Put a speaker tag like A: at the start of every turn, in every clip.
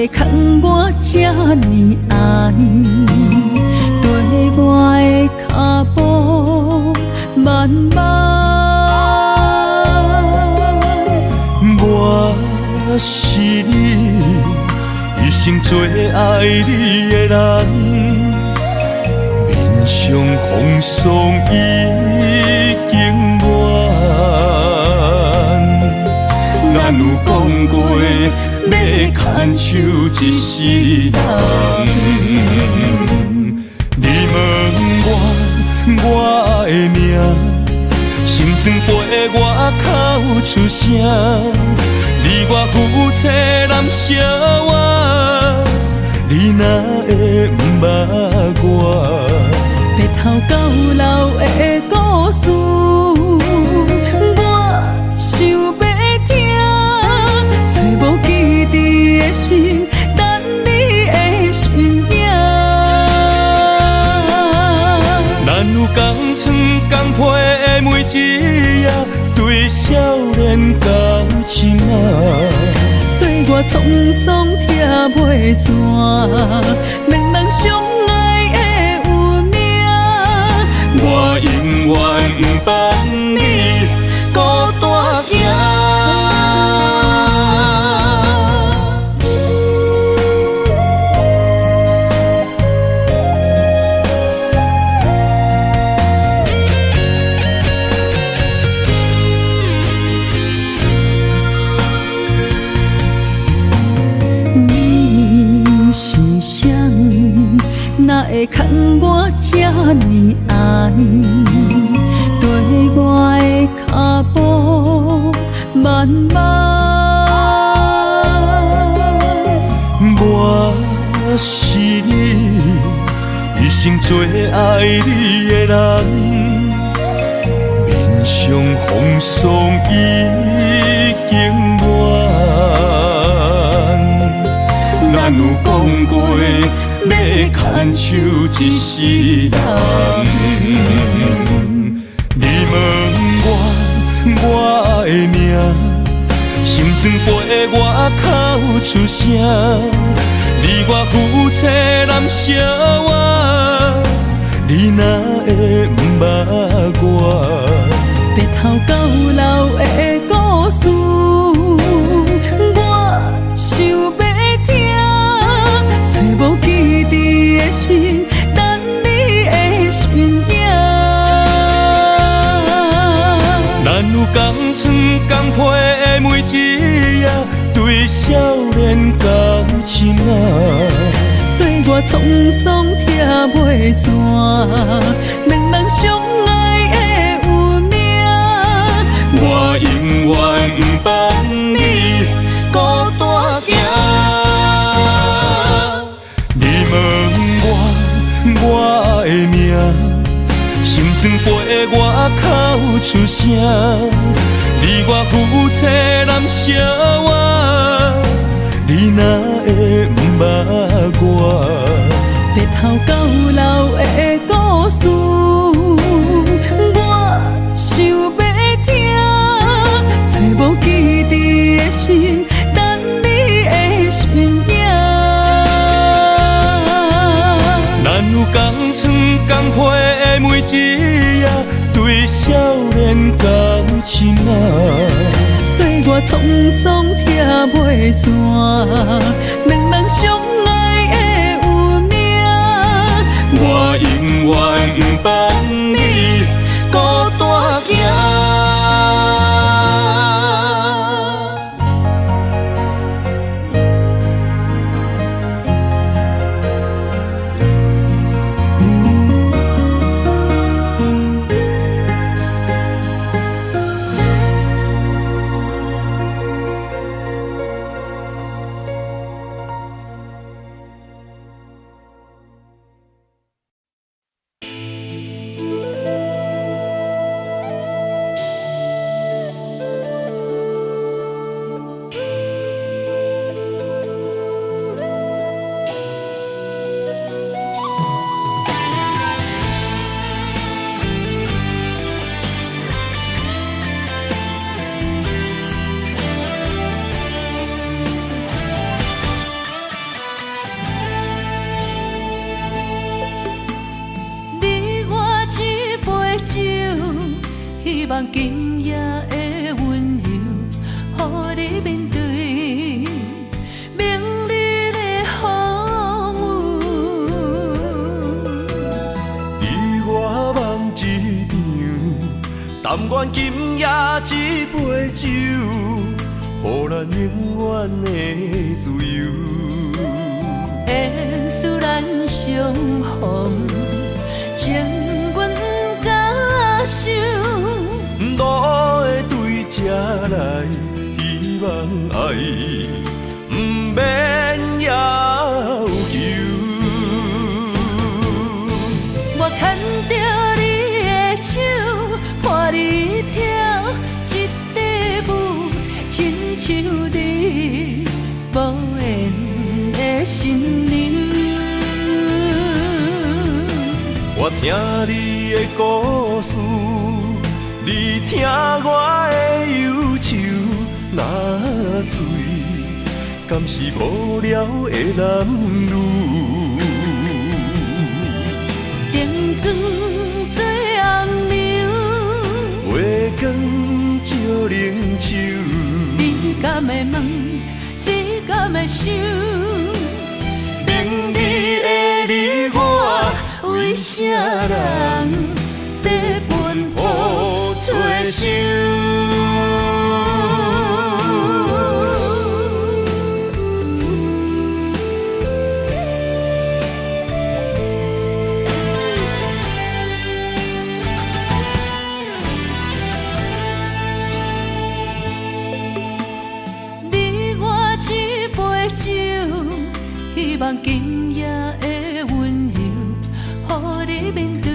A: 会牵我这呢暗？对我的脚步慢慢。
B: 我是你一生最爱你的人，面上风霜已经远。咱有讲过要牵手一世人，你问我的命。心酸陪我哭出声，你我夫妻难相活，你哪会不捌我？
A: 白头到老的故事，我想要听，找无记忆的心，等你的身影。
B: 咱有同床同被。每一夜对少年交情啊，
A: 岁月沧桑拆袂散，两人相爱的有命。
B: 我永远不放你孤单行。哪会牵我这呢暗？对我的脚步慢慢。我是你一生最爱你的人，面上风霜已经远。咱有讲过。要牵手一世人，你问我的命，心酸陪我哭出声，你我夫妻难相活，你哪会不捌我？
A: 白头到老的故事，我想要听。找无记忆的心，等你的身影。
B: 咱有同床同被每一夜对少年交情啊，
A: 岁月沧桑拆袂散，两人相爱的有命。
B: 我永远不放你孤单行。我的命，心酸陪我哭出声，你我夫妻难相活，你哪会不捌我？
A: 白头到老的故事，我想要听，找无记忆的心，等你的身影。
B: 咱有同床同被每一夜对少年交情啊，
A: 岁月沧桑拆袂散，两人相爱的有命。
B: 我永远不放你孤单行。
A: 希望今夜的温柔，予你面对明日的风雨。
B: 你我梦一场，但愿今夜这杯酒，予咱永远的自由。
A: 缘使咱相逢，情阮甲受。
B: 路会对这来，希望爱不免要求。
A: 我牵着你的手，伴你跳一支舞，亲像你无言的新娘。
B: 我听你的故事，你听我的忧愁。若醉，敢是无聊的男女？
A: 灯光做红娘，
B: 月光照冷手。
A: 你敢会问？你敢会想？明日的你我，为啥人在奔波做想？你我一杯酒，希望今夜的温柔，予你面对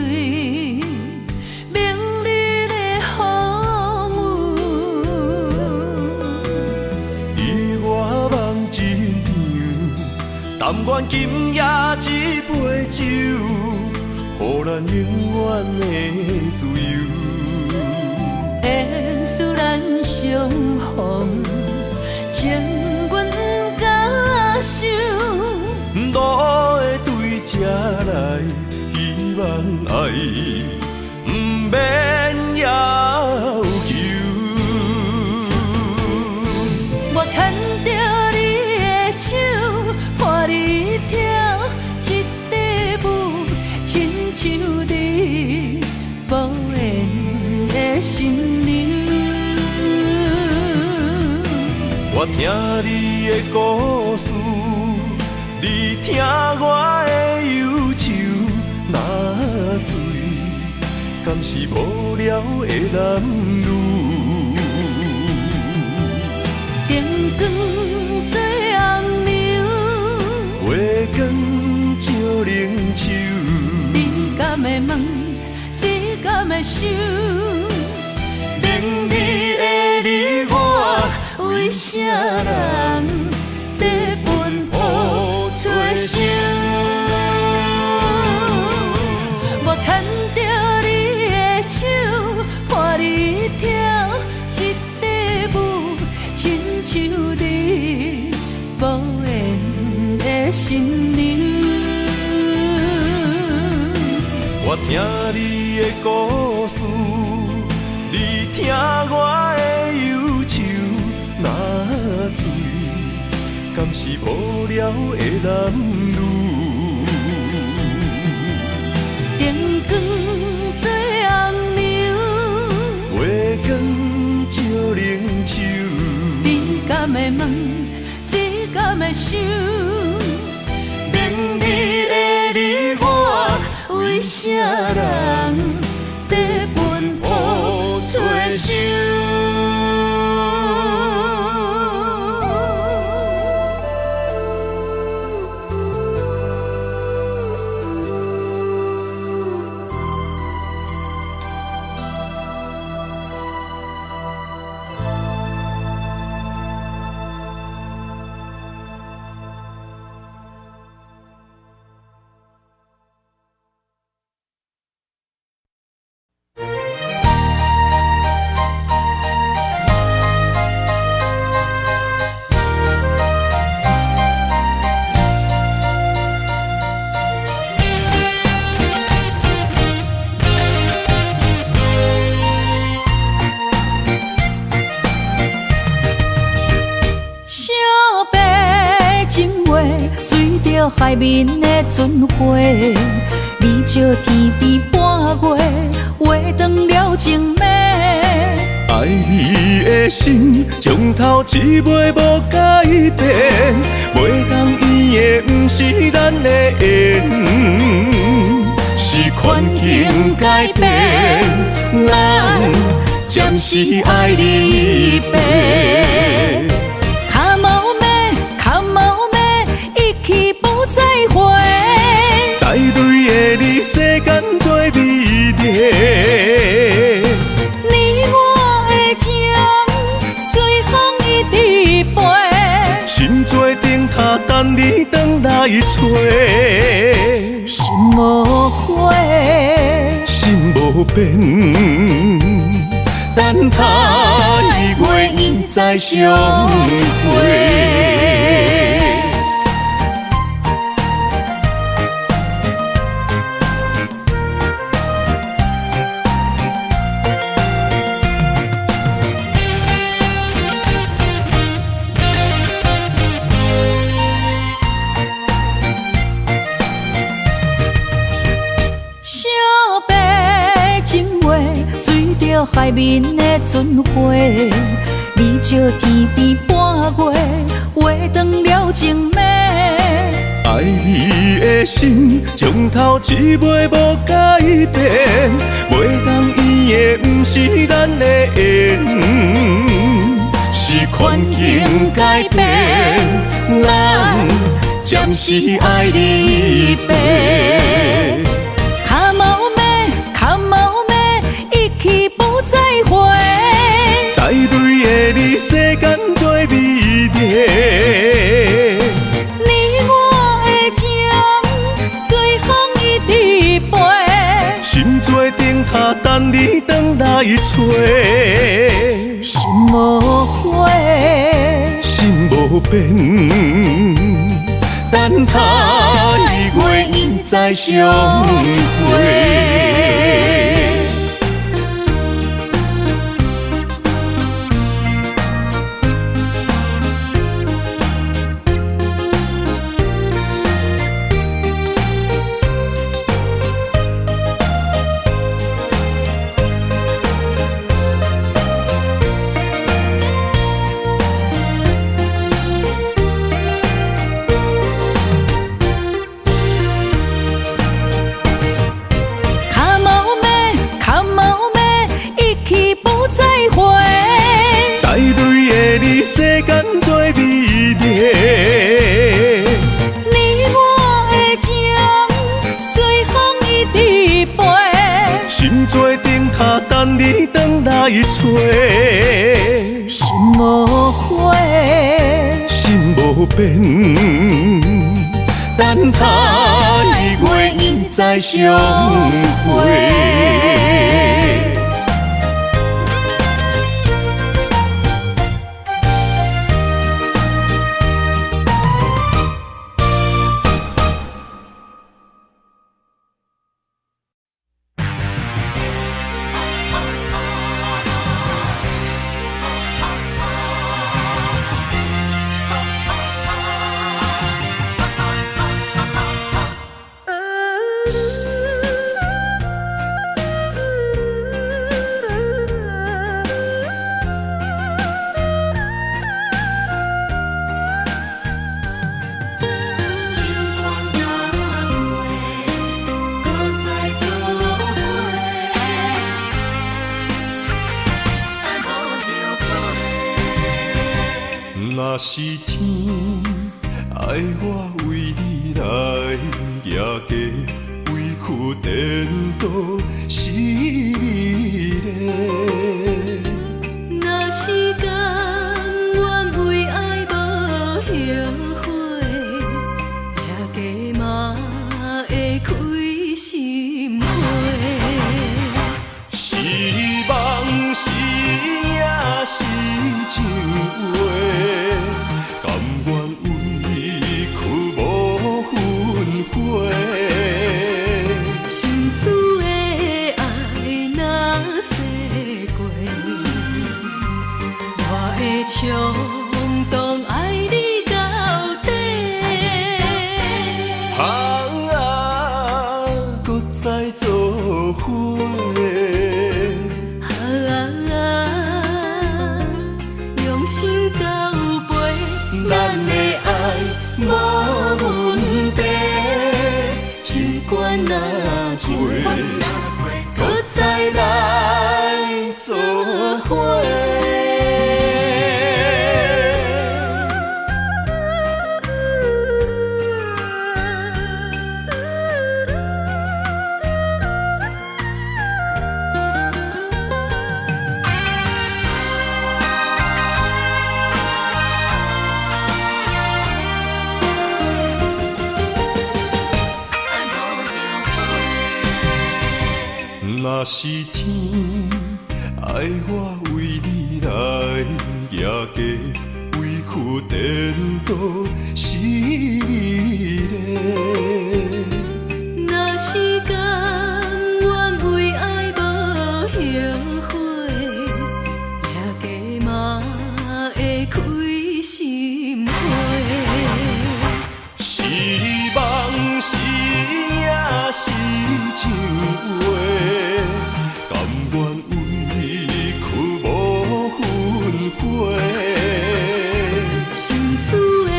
A: 明日的风雨。
B: 你我梦一场，但愿今夜这杯酒，予咱永远的自由。
A: 缘使咱相逢，情阮甲受。
B: 路会对这来，希望爱不免要求。
A: 我牵着你的手，伴你跳一支舞，亲像你无言的新娘。
B: 我听你的故事，你听我的忧愁。若醉，敢是无聊的男女？
A: 灯光做红娘，
B: 月光照冷手。
A: 你敢会问？你敢会想？明日的你我，为啥人在奔波做想？我牵着你的手，伴你跳一支舞，亲像你无言的新娘。
B: 我听你的故事，你听我的忧愁。若醉，敢是无聊的男女？
A: 灯光做红娘，
B: 月光照冷手。
A: 你敢会问？你敢会想？明日的你我，为啥人在奔波做想？海面的船花，你照天边半月，画断了情暝。
B: 爱你的心，从头至尾无改变，袂当圆的不是咱的缘，是环境改变，咱暂时爱离别。
A: 卡毛妹，卡毛妹，一去不再回。
B: 带对的你，世间做美丽。
A: 你我的情，随风一直飞。
B: 心做灯塔，等你回来找。
A: 心无悔，
B: 心无变，等他一月伊再相会。海面的船花，你照天边半月，画断了情暝。爱你的心，从头至尾无改变，袂当圆的不是咱的缘，是环境改变，咱暂时爱离别。
A: 卡毛妹，卡毛妹，一去不再回。
B: 带对的你，世间做美丽。
A: 你我的情，随风一直飞。
B: 心做灯塔，等你回来找。
A: 心无悔，
B: 心无变，等他一月伊再相会。世间做美丽，
A: 你我的情，随风一直飞。
B: 心做灯塔，等你回来找。
A: 心无悔，
B: 心无变，等他一月伊再相会。若是天爱我为你来夜家，委屈颠倒是你嘞。
A: 若是甘愿为爱无后悔，夜家嘛会开心花。
B: 是梦是也是情话。甘愿委屈无分悔，
A: 心思的爱若逝过，我会冲动爱你到底。
B: 我为你来夜家，委屈颠倒是你嘞。
A: 若是甘愿为爱无后悔，夜家嘛会开心花。
B: 是梦是也是情话，甘愿为去无分开。
A: 心思的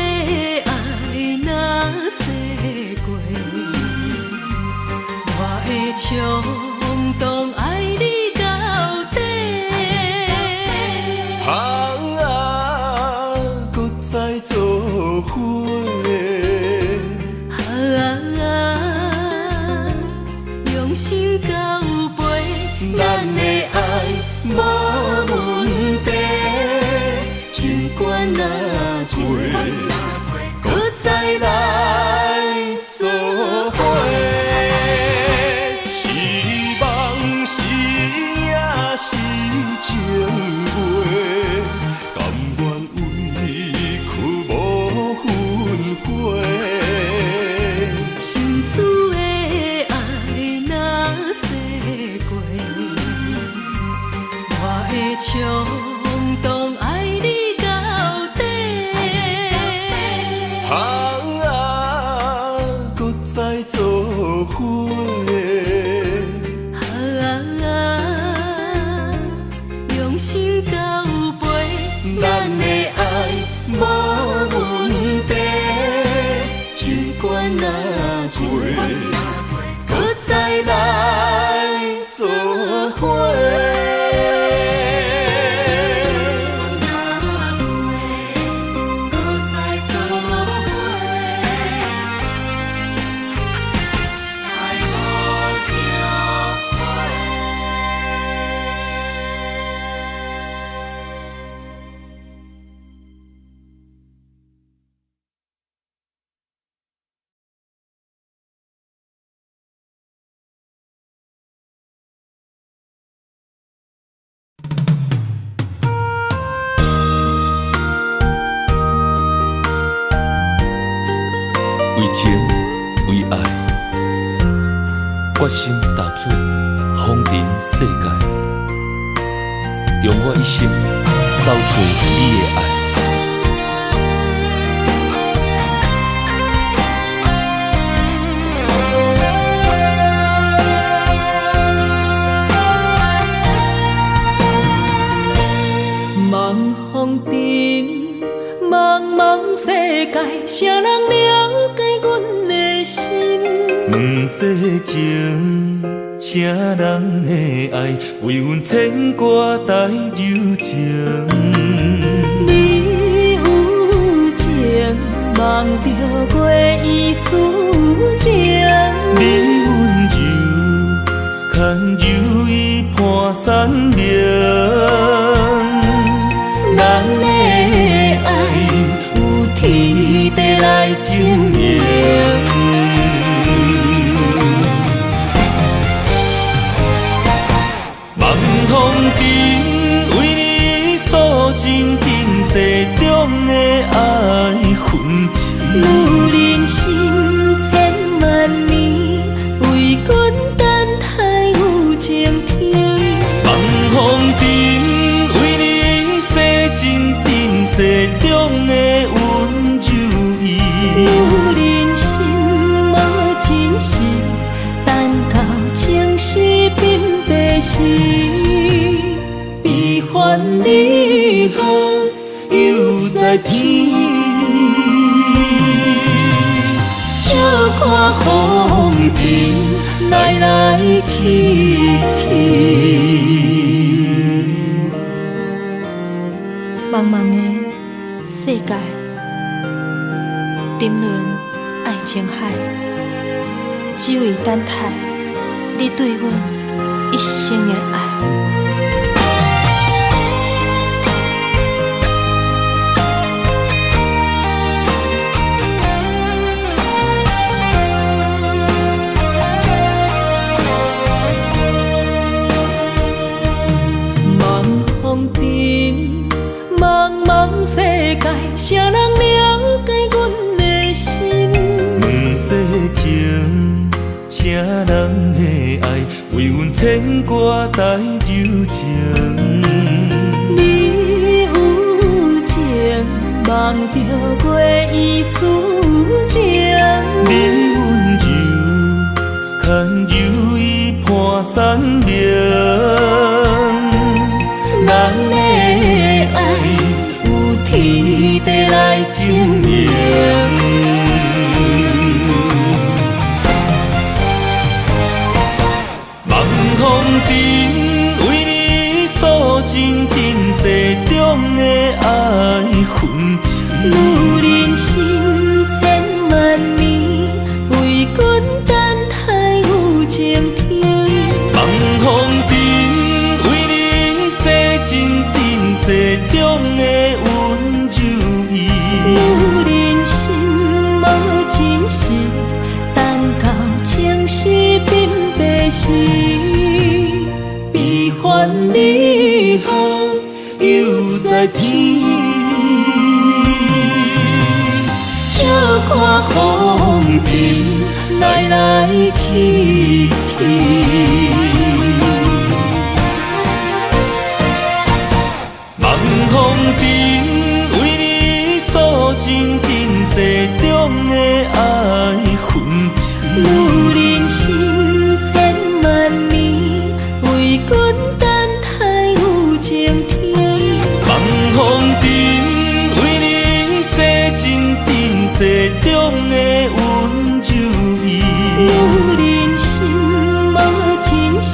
A: 爱若逝过，我会冲动爱你到底。
B: 搁再做伙。
A: 用心交陪，咱的爱无问题。尽管若多，搁再来做伙。
B: 是梦是也是情话，甘愿为去无分开。
A: 心思的爱若逝过，我会冲动爱你到底。
B: 搁再做伙。
A: 用心交陪，咱的爱无问题。尽管若多，搁再来做伙。
B: 为情为爱，决心踏出风尘世界，用我一生走出你的爱。
A: 茫风中，茫茫世界，谁人了解阮的心？
B: 问世情，谁人的爱为阮牵挂带柔情？
A: 你有情，望着月圆思情。
B: 你温柔，牵柔意伴山明。
A: 咱的爱有天地来证明。
B: 望风中为你诉尽今世中的爱痕迹。
A: 有人生千万年，为阮等待有情天。
B: 望风中为你洗尽今世中的温柔意。
A: 有人生无真实，等到情丝变白时，悲欢离合又在天。笑看风尘来来去去。茫茫的世界，沉沦爱情海，只为等待你对阮一生的爱。啥人了解阮的心？
B: 两世情，啥人的爱为阮牵挂带柔情？
A: 你有情，梦着月圆思情。
B: 你温柔，牵柔意伴山明。咱的爱有天地来证明。望风尘为你诉尽今世中的爱恨情。
A: 女人心千万年，为君等待有情天。
B: 望风尘为你洗尽今世中的温柔意。
A: 女人心无真实，等到情丝鬓白时，悲欢离合犹在天。笑看风尘来来去去。
B: 望风尘为你诉尽今世中的爱恨情。
A: 女人心千万年，为君等待有情天。
B: 望风尘为你洗尽今世中的温柔意。
A: 女人心无真实，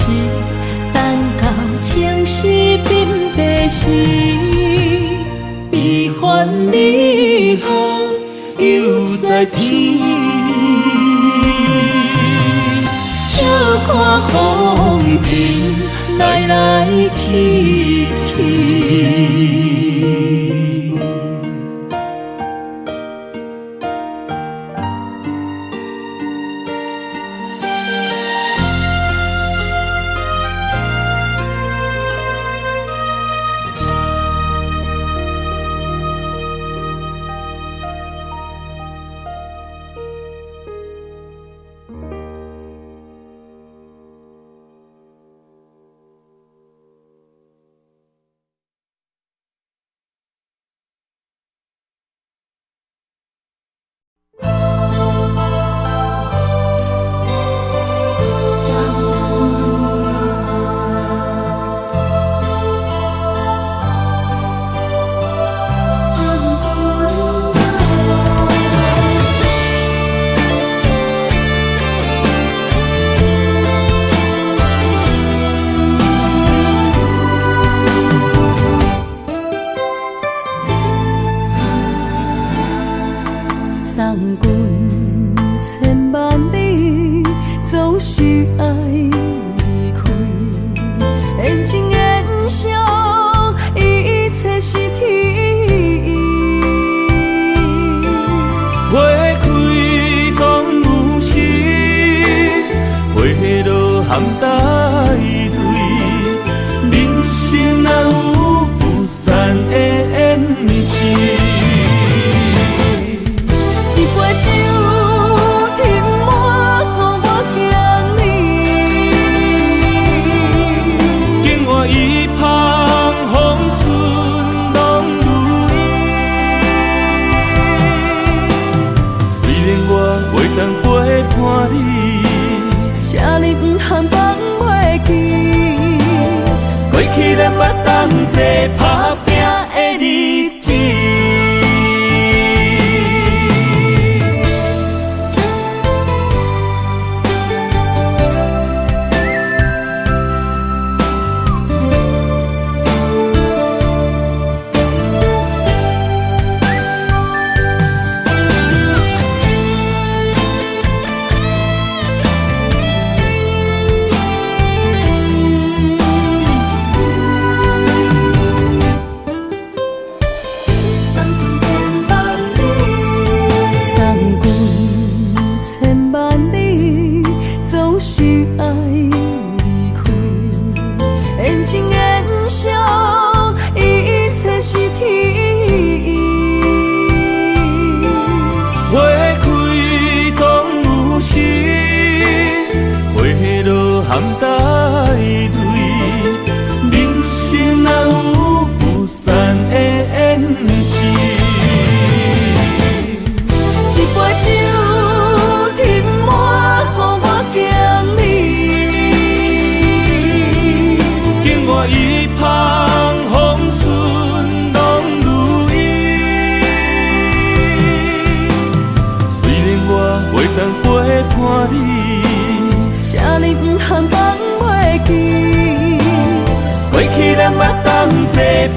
A: 等到情丝鬓白时，悲欢离合犹在天。笑看风尘来来去去。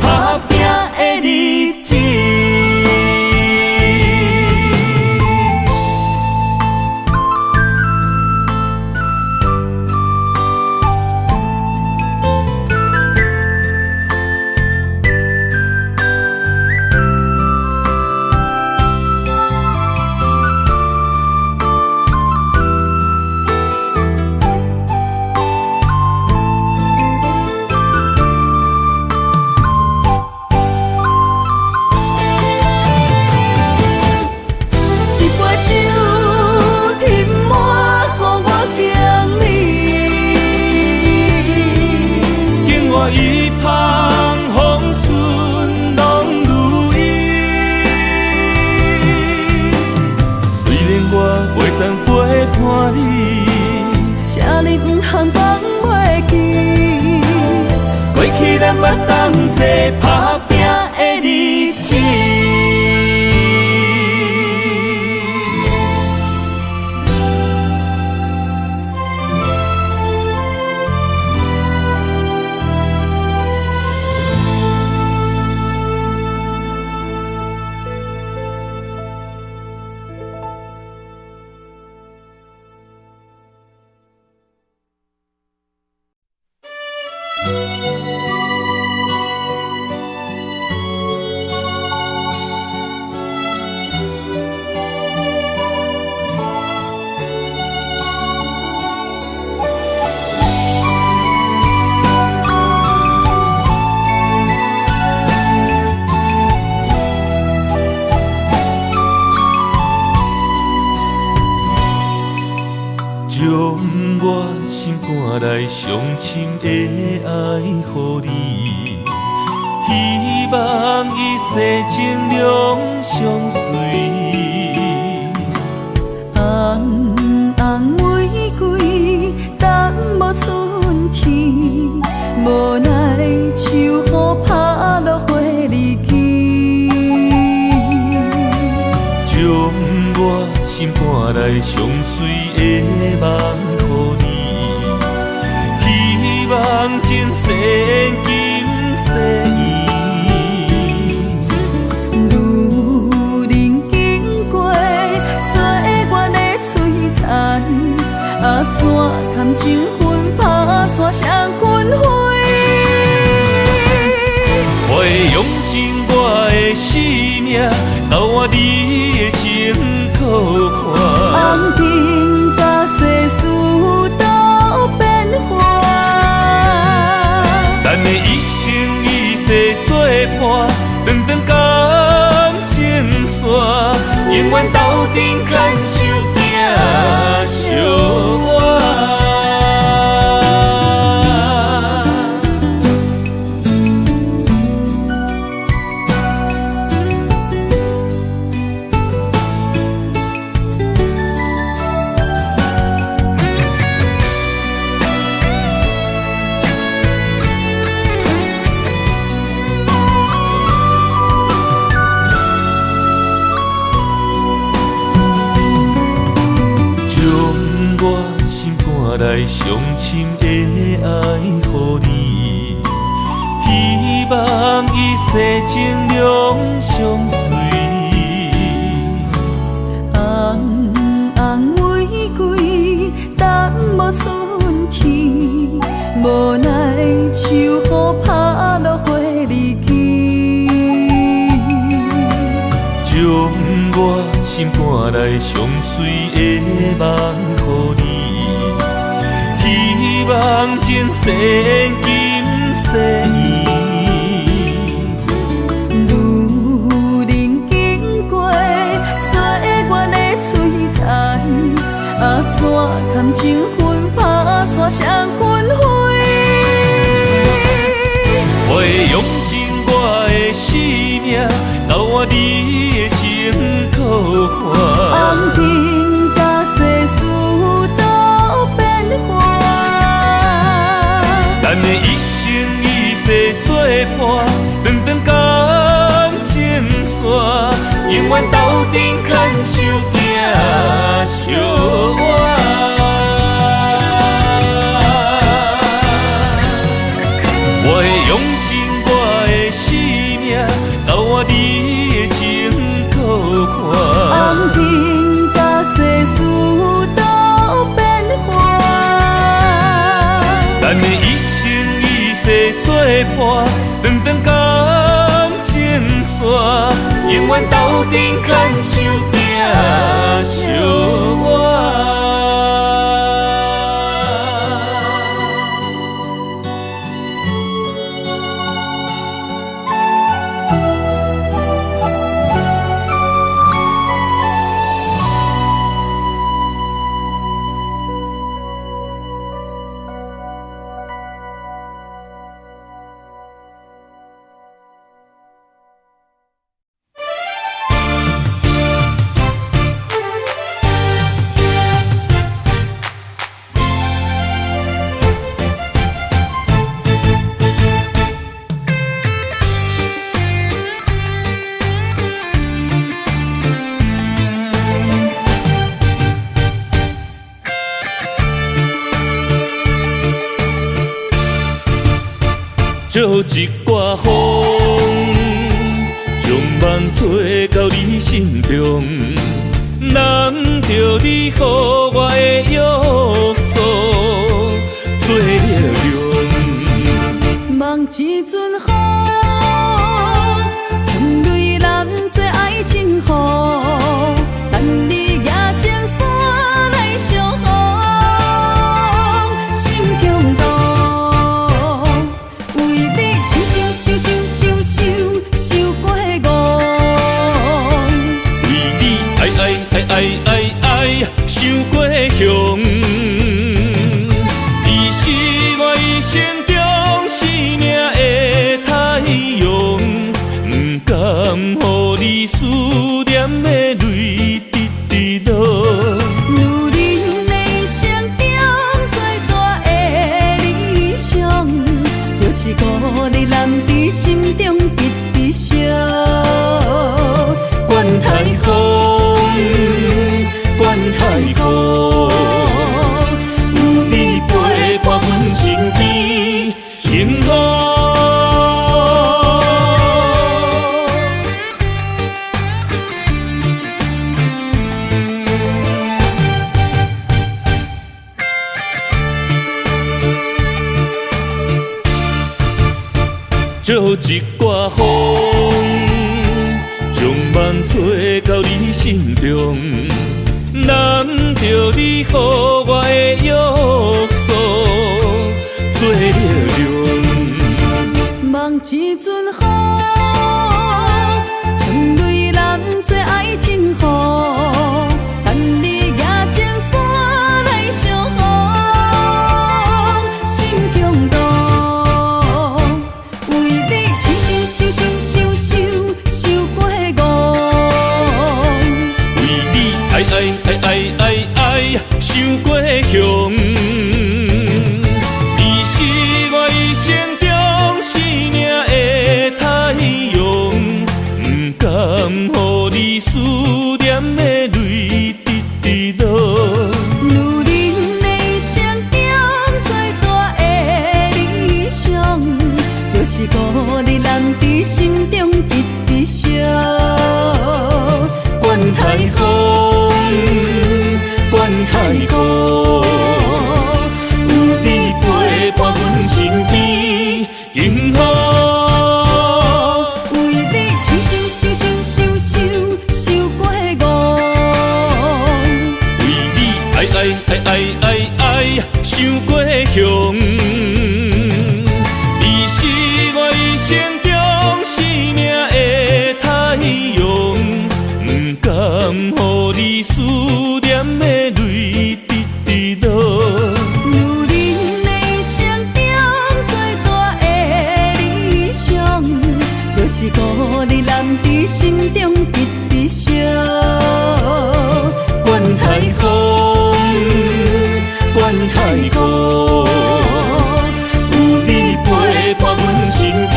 A: 打拼的日子。
B: 一旁风顺拢如意，虽然我袂当陪伴你，
A: 请你唔通放袂记，
B: 过去咱捌同齐打拼的日子。将我心肝内上深的爱予你，希望一世情两相随。
A: 红红玫瑰等无春天，无奈秋雨拍落花日记。
B: 将我心肝内上水的梦予你，希望前世今世缘。
A: 路人经过，岁月的璀璨，怎堪情分打散双魂飞？
B: 我会用尽我的生命，交换你的情可看。
A: 红尘甲世事都变化，
B: 咱的一生一世作伴，长长感情线，永远斗阵牵手行相伴。来上深的爱予你，希望一世情两相随。
A: 红红玫瑰等无春天，无奈秋雨拍落花日记。
B: 将我心肝内上水的梦予你。希望前世今世缘。
A: 路人经过，岁月的璀璨，怎堪情分打散双魂飞？
B: 我会用尽我的生命，交换你的情可看。
A: 红尘甲世事都变化，
B: 咱的一生一世作伴，长长感情线，永远斗阵牵手行相伴。我会用尽我的陪伴，长长感情线，永远斗阵牵手行相伴。借一挂风，将梦吹到你心中，难着你予我的约束做了量。
A: 梦一阵风，冲泪染做爱情雨，等你举情伞来相逢，心中动。想过我，
B: 为你爱，想过向。你是我一生中生命的太阳，不甘予你思念的泪直落。
A: 如恁的心中最大的理想，就是孤日男伫心中直烧。管太风，管太雨，有你陪伴阮身边，
B: 幸福。借一挂风，将梦吹到你心中，难着你予我的约束做了量。
A: 梦一阵风，冲泪染做爱情雨，等你举情伞来相逢，心中动。想过我，
B: 为你爱，想过向。你是我一生中生命的太阳，不甘予你思念的泪直落。
A: 如恁的心中最大的理想，就是孤日男伫心中直烧。管太风，管太雨，有你陪伴阮身边，
B: 幸福。
A: 为你想过我，
B: 为你爱，想过向。你是我一生中生命的太阳，不甘予你思念的泪直落。
A: 如恁的心中最大的理想，就是孤日男伫心中直烧。管太风，管太雨，有你陪伴阮身边，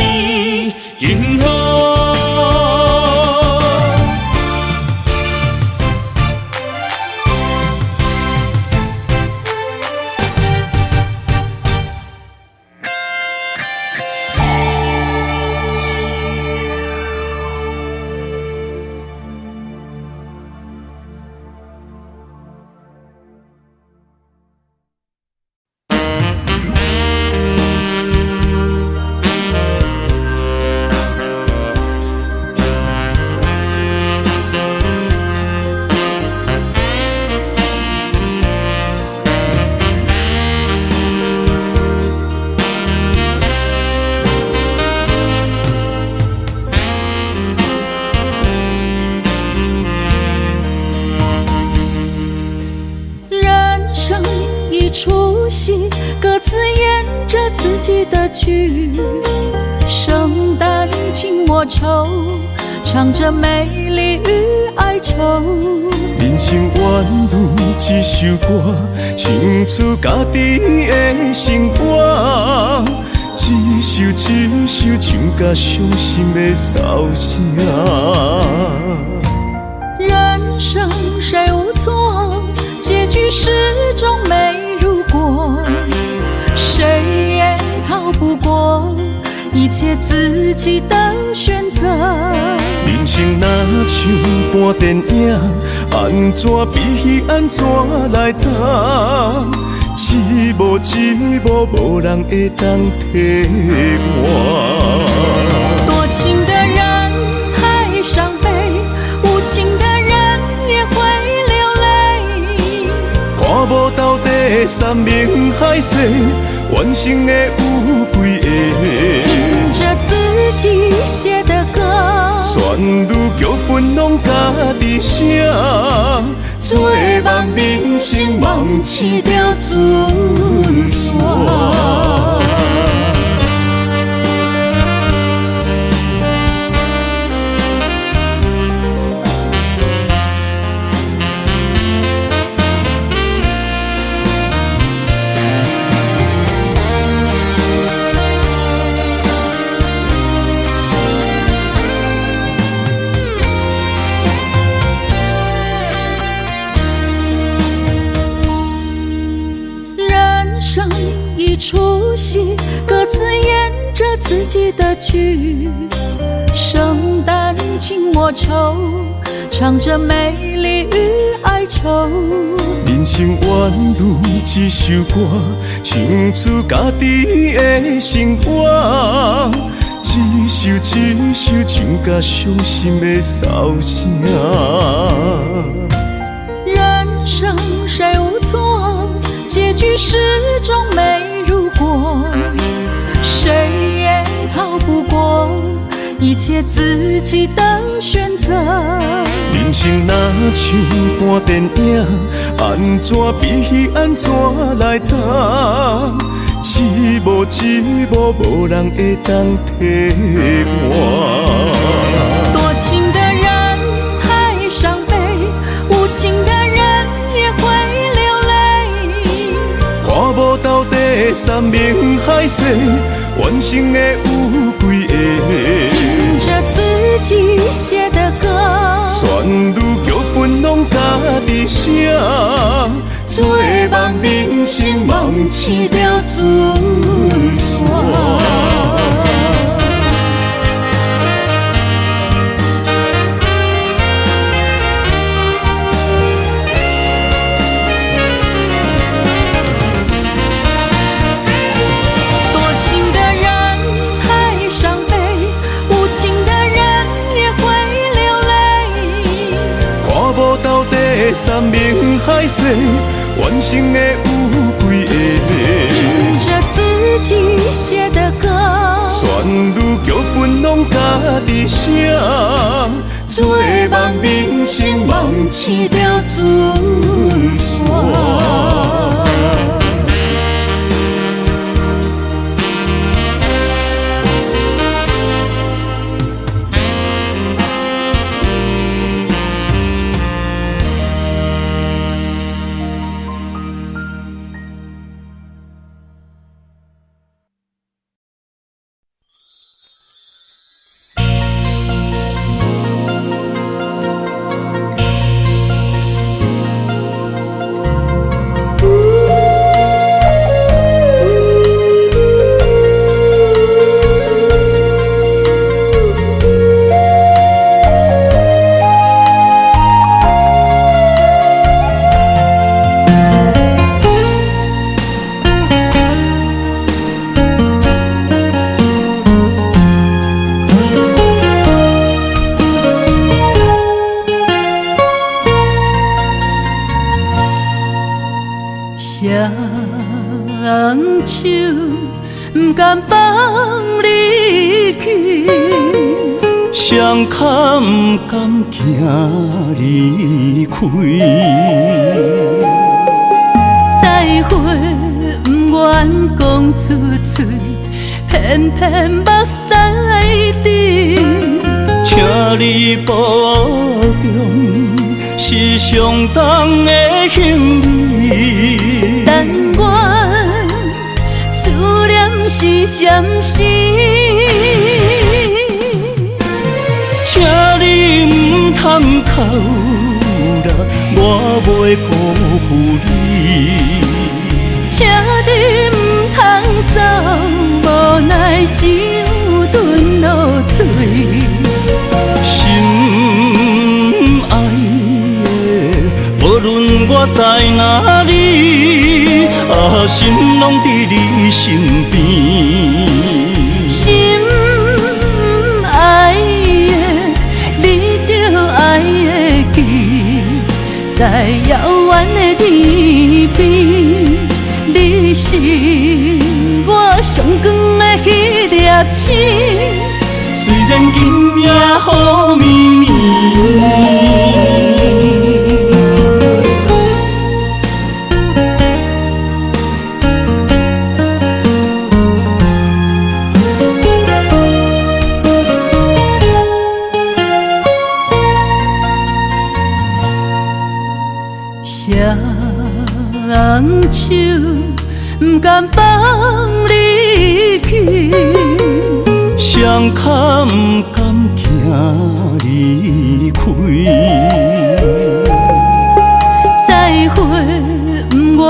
B: 幸福。
A: 己的剧。圣诞静默愁，唱着美丽与哀愁。
B: 人生原如一首歌，唱出家己的生活。一首一首唱甲伤心的骚声。
A: 人生谁无错，结局始终没如果，谁也逃不过一切自己的选择。
B: 人生若像半电影，安怎比戏安怎来答？一幕一幕，无人会当替换。
A: 多情的人太伤悲，无情的人也会流泪。
B: 看无到底山盟海誓，完成的有几个？
A: 听着自己写的歌，
B: 旋律剧本拢家己写，做梦人生梦醒着准线。
A: 一出戏，各自演着自己的剧。圣诞静默愁，唱着美丽与哀愁。
B: 人生原如一首歌，唱出家己的生活。一首一首唱甲伤心的骚声。
A: 人生谁无错，结局始终没如果，谁也逃不过一切自己的选择。
B: 人生若像半电影，安怎比戏安怎来答？一幕一幕，无人会当替换。
A: 多情的人太伤悲，无情的人也会流泪。
B: 看无到底山盟海誓，完成的有几个？
A: 听着自己写的歌，
B: 旋律剧本拢家己写，做梦人生梦醒着准线。山盟海誓，完成的有几个？
A: 听着自己写的歌，
B: 旋律剧本拢家己写，做梦人生梦醒着准线。双手不甘放你去，双脚不甘行离开，
A: 再会不愿讲出嘴。偏偏目屎滴。
B: 请你保重，是上重的行李。
A: 但愿思念是暂时，
B: 请你唔通哭啦，我袂辜负你。
A: 请你唔通走，无奈只有吞落嘴。
B: 心爱的，无论我在哪里，心拢伫你身边。
A: 心爱的，你着爱会记，在遥远的天边，你是我上光的迄粒星。虽然今夜雨绵绵，谁人手不甘放你去？
B: 谁较不甘惊离开？
A: 再会不愿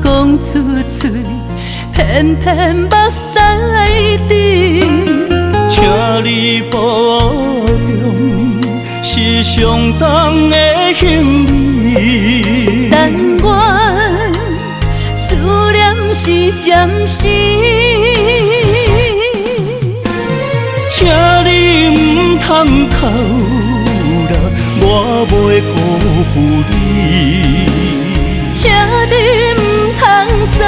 A: 讲出嘴，偏偏目屎滴。
B: 请你保重，是上重的行李。
A: 但愿思念是暂时，
B: 请你唔通哭啦，我袂辜负你。
A: 请你唔通走，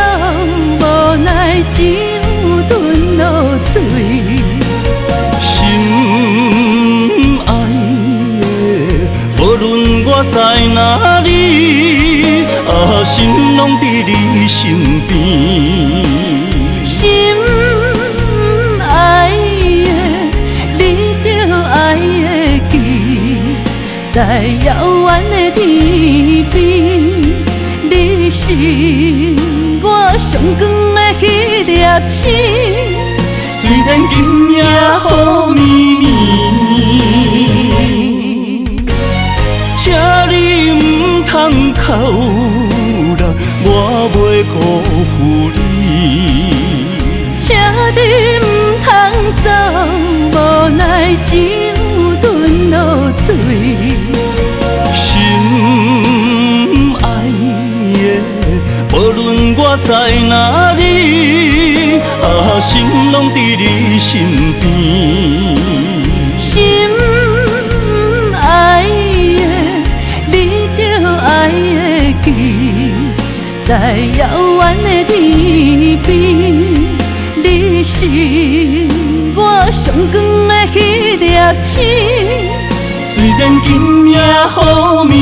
A: 无奈只有吞落嘴。
B: 心爱的，无论我在哪里，心拢伫你身边。
A: 心爱的，你着爱会记，在遥远的天边，你是我上光的迄粒星。虽然今夜雨绵绵，
B: 请你唔通哭啦，我袂辜负你。
A: 请你唔通走，无奈只有吞落嘴。
B: 心爱的，无论我在哪里，心拢伫你身边。
A: 心爱的，你着爱会记，在遥远的天边，你是我上光的迄粒星。虽然今夜雨绵绵。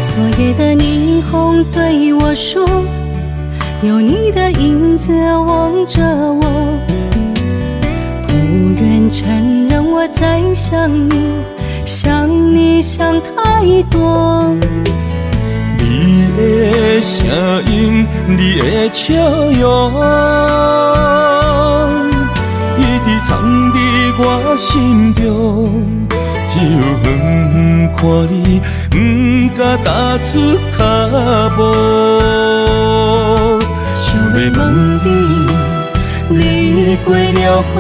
A: 昨夜的霓虹对我说，有你的影子望着我，不愿承认我在想你，想你想太多。
B: 你的声音，你的笑容，一直藏伫我心中，只有远看你，不敢踏出脚步。想要问你，你过了好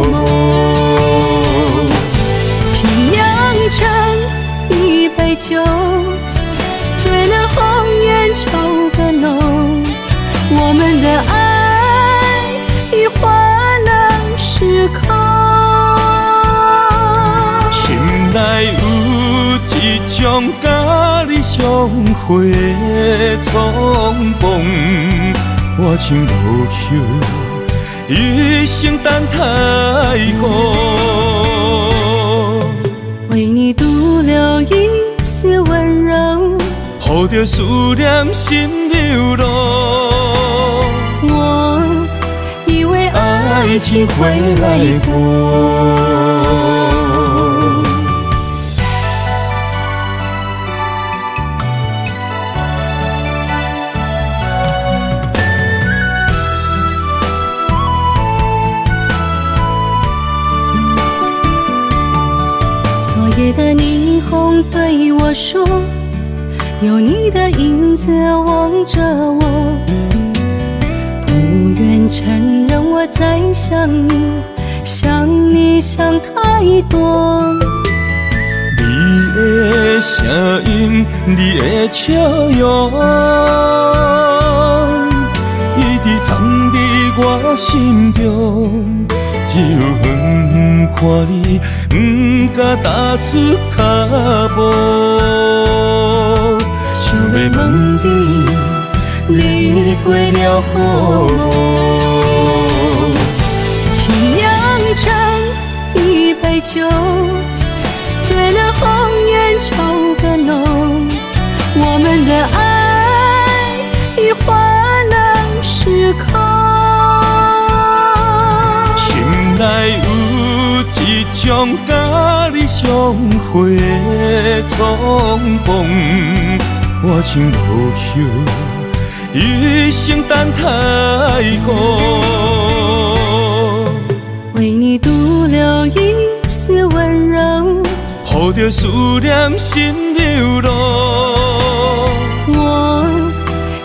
B: 无？
A: 沏凉茶，一杯酒，醉了红颜愁更浓。我们的爱已换了时空，
B: 心内有一种甲你相会的冲动，我情无休，一生等待好。
A: 为你独留一丝温柔，
B: 抱着思念心流露。
A: 我以为
B: 爱情会来过。
A: 昨夜的霓虹对我说，有你的影子望着我，不愿承认我在想你，想你想太多。
B: 你的声音，你的笑容，一直藏在我心中。只有远看你，不敢踏出脚步。想要问你，你过了好无？
A: 沏凉茶，一杯酒，醉了红颜愁更浓。我们的爱已换了时空，
B: 心内有一种甲你相会的冲动，我情无休，一生等待好。
A: 为你独留一丝温柔，
B: 抱着思念心流露。
A: 我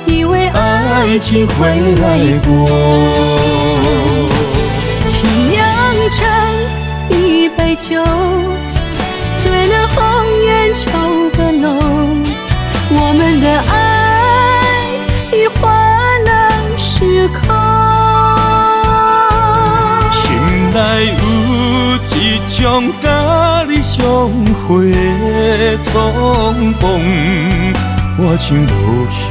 A: 以为
B: 爱情会来过。
A: 沏凉茶，一杯酒，醉了红颜愁更浓。我们的爱已换了时空，
B: 心内有一种甲你相会的冲动，我情无休，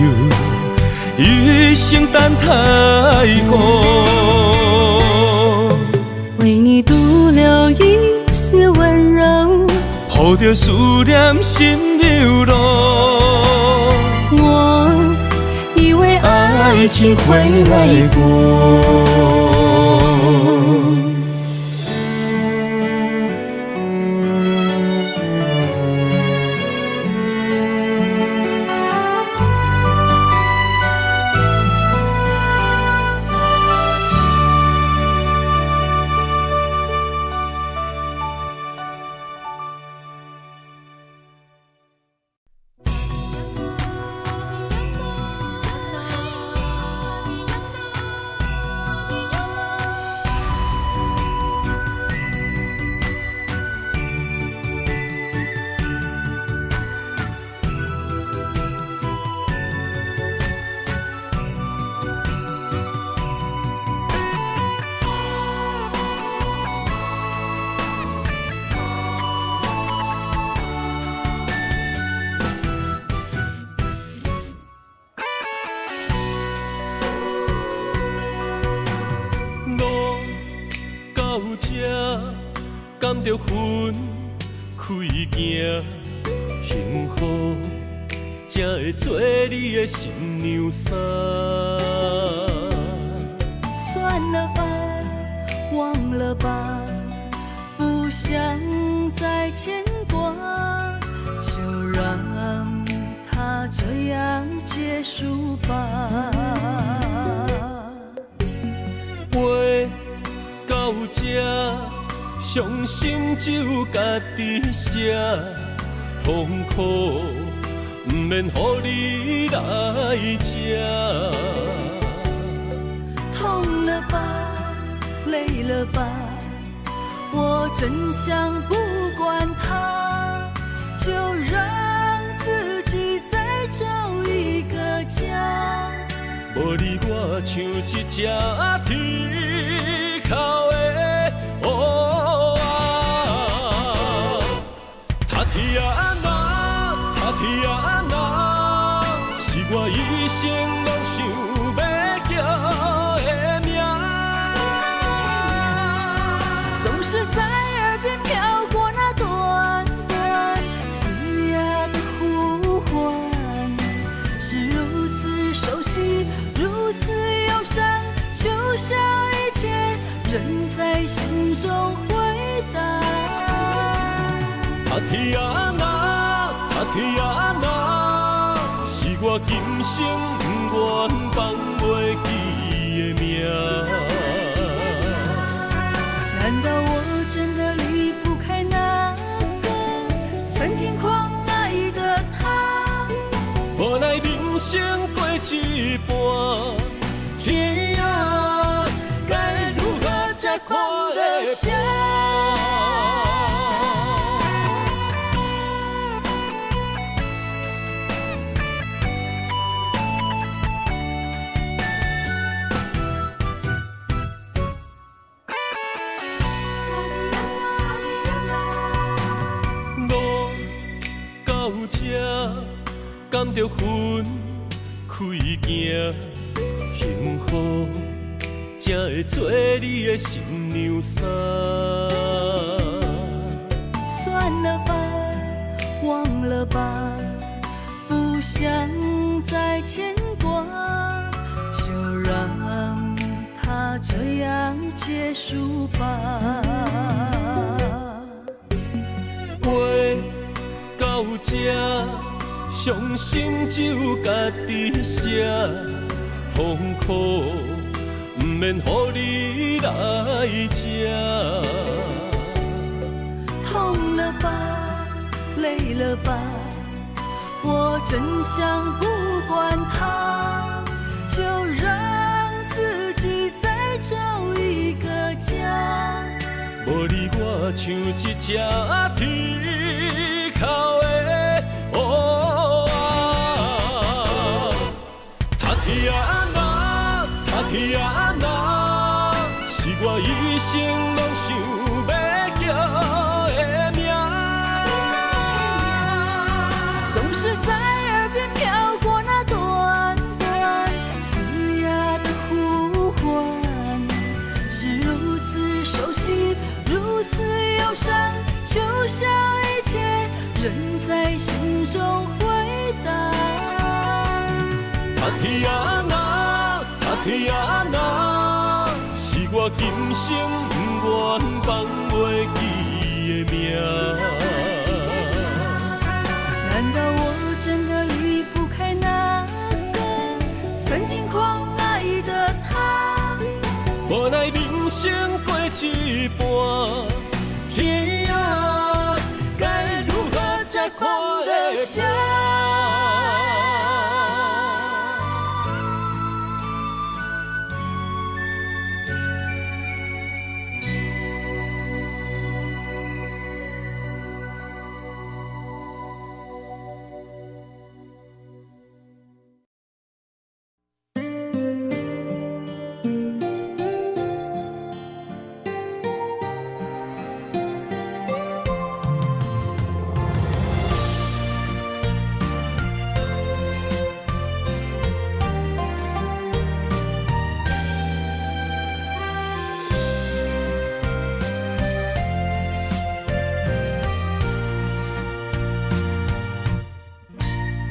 B: 一生等待好。
A: 为你独留一丝温柔，
B: 抱着思念心流露。
A: 我以为
B: 爱情会来过。甘着云开行，幸福才会做你的新娘衫。
A: 算了吧，忘了吧，不想再牵挂，就让它这样结束吧。
B: 话到这。伤心只有家己写，痛苦不免予你来吃。
A: 痛了吧，累了吧，我真想不管它，就让自己再找一个家。
B: 无你我像一只啼哭的乌鸦，他天啊那，他天啊那，是我一生拢想要叫的名。
A: 总是在耳边飘过那短短嘶哑的呼唤，是如此熟悉，如此忧伤，就像一切仍在心中回荡。
B: 他天啊那，他天啊那，是我今生不愿放袂记的名。
A: 难道我真的离不开那个曾经狂爱的他？
B: 无奈人生过一半，天啊，该如何才看得下？路到这，甘着分开行，幸福才会做你的新娘衫。
A: 算了吧，忘了吧，不想再牵挂，就让它这样结束吧。
B: 话到这，伤心只有家己写，痛苦不免予你来吃。
A: 痛了吧，累了吧，我真想不管它，就让自己再找一个家。
B: 无你我像一只啼哭的乌鸦，他天啊那，他天啊那，是我一生拢想要叫的名。
A: 总是在耳边飘过那短短嘶哑的呼唤，是如此熟悉，如此忧伤，就像一切仍在心中回荡。
B: 他天啊那，他天啊那，是我今生不愿放袂记的名。
A: 难道我真的离不开那个曾经狂爱的他？
B: 无奈人生过一半，天啊，该如何才看得下？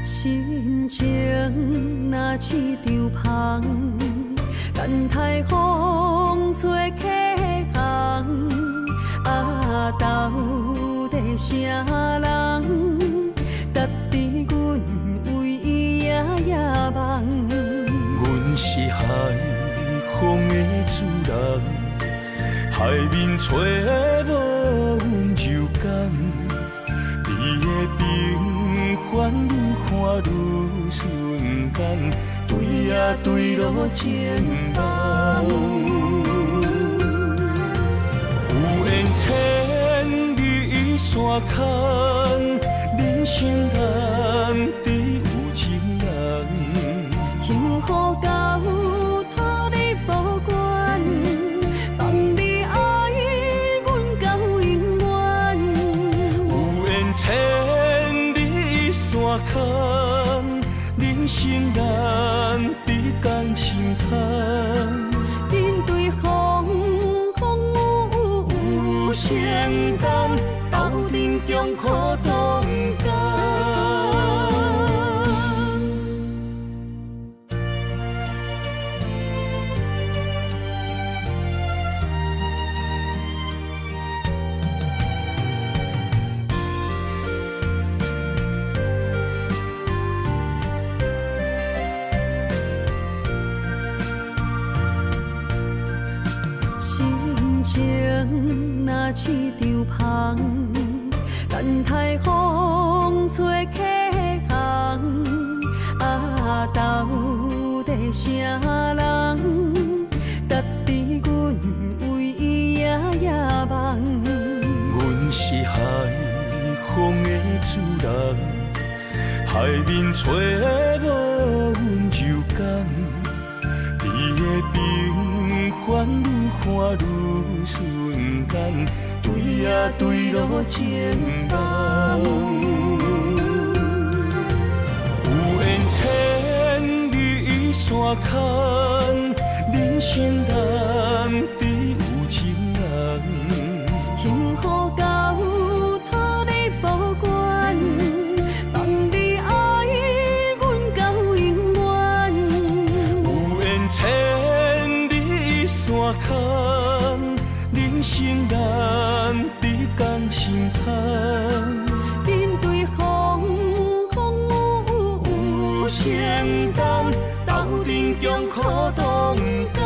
A: 心情若一场风，等待风吹客行。啊，到底啥人搭伫阮唯一夜梦？
B: 阮是海风的主人，海面吹的无感，你的平凡愈看愈顺眼，对呀对路前梦。有缘千里山空，人生难敌有情人。
A: 幸福到托你保管，放你爱阮到永远。
B: 有缘千里山空，人生难敌共心窗。
A: 面对风风雨雨成功，斗阵强苦同甘。心情若似场芳，等待风吹客行。啊，到底啥人，值得阮为伊夜夜梦？
B: 阮是海风的主人，海面吹无阮柔感，你的平凡愈看愈顺眼，对呀对路前梦。有缘千里山空，人生难敌有情人。
A: 幸福到托你保管，放你爱阮到永远。
B: 有缘千里山空，人生难敌共心窗。
A: 面对风风雨雨成功，斗阵强苦同甘。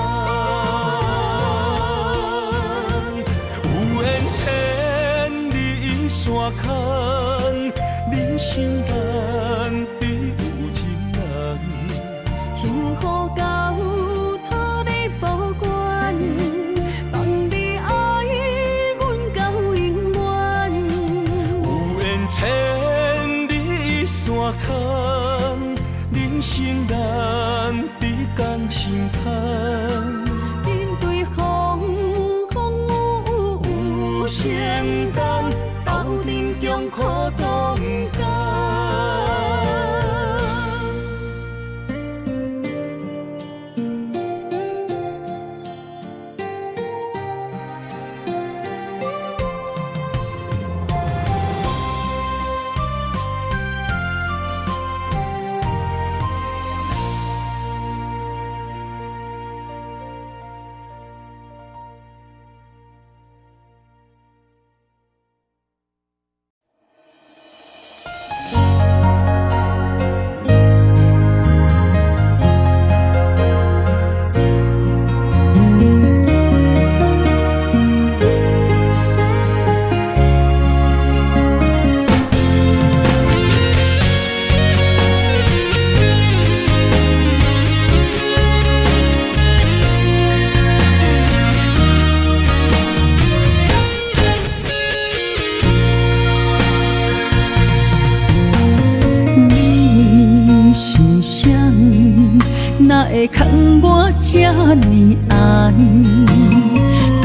B: 有缘千里山空，人生难敌有情人。
A: 幸福到托你保管，放你爱阮到永远。
B: 有缘千里山空，人生难敌共心窗。
A: 面对风风雨雨成功，斗阵强苦同甘。哪会牵我这呢暗？对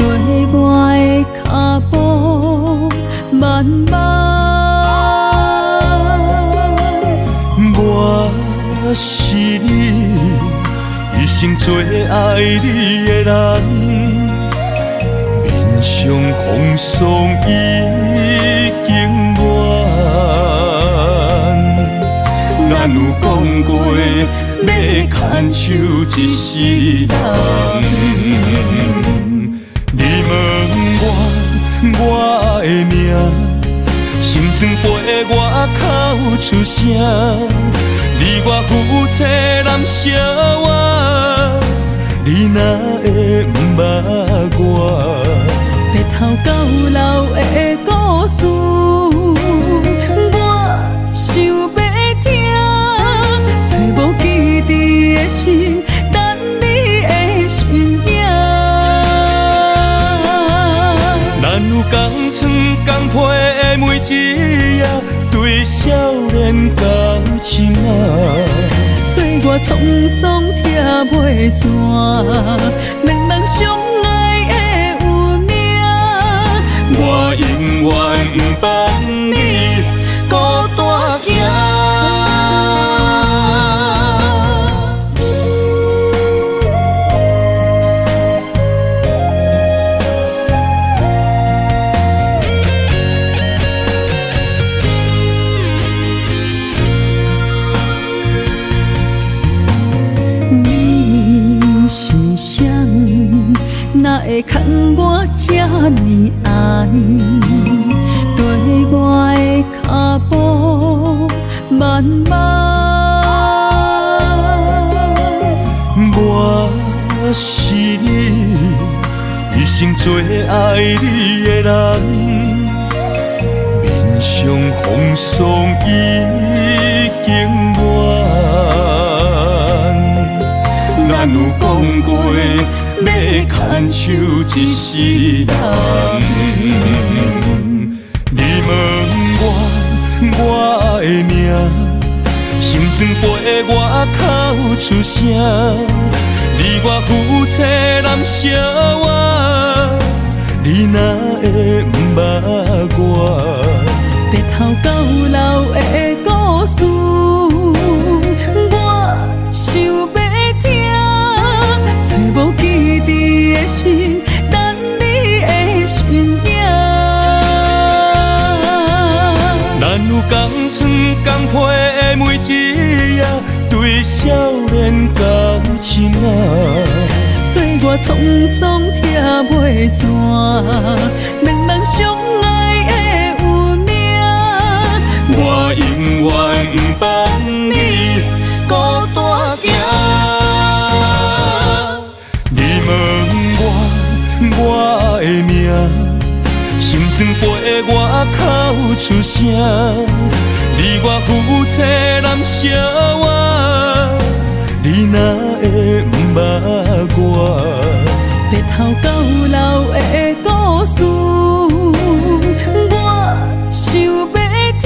A: 我的脚步慢慢。
B: 我是你一生最爱你的人，面上风霜已经乱。咱有讲过要牵手一世人，你问我的名，心酸陪我哭出声。你我夫妻难相活，你哪会不捌我？
A: 白头到老的故故事，我想要听，找无记伫的心，等你的身影。
B: 咱有共床共被的每一夜，对少年交情啊。
A: 岁月沧桑拆袂散，两人相爱的有命。
B: 我永远不放你孤单行。
A: 你是谁？哪会牵我这呢暗？对我的脚步慢慢。
B: 我是你，一生最爱你的人，面上风霜已经远。咱有讲过要牵手一世人，你问我的命，心酸陪我哭出声。你我夫妻难相活，你哪会不捌我？
A: 白头到老的故事，我想要听，找无记伫的心，等你的身影。
B: 咱有共床共被的每一夜，对少年交情啊。
A: 岁月沧桑拆袂散，两人相爱的有命。
B: 我永远不放你孤单行。你问我的命，心酸陪我哭出声。你我夫妻难相活，你哪会不捌我？
A: 白头到老的故事，我想要听，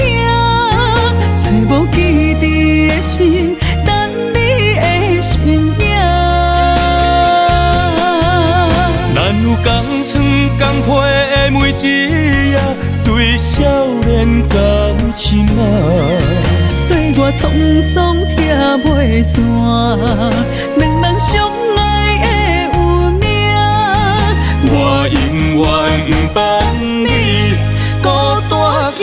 A: 找无记伫的心，等你的身影。
B: 咱有共床共被的每一夜，对少年交情啊。
A: 岁月沧桑拆袂散，两人相爱的有命。
B: 我永远不放你孤单行。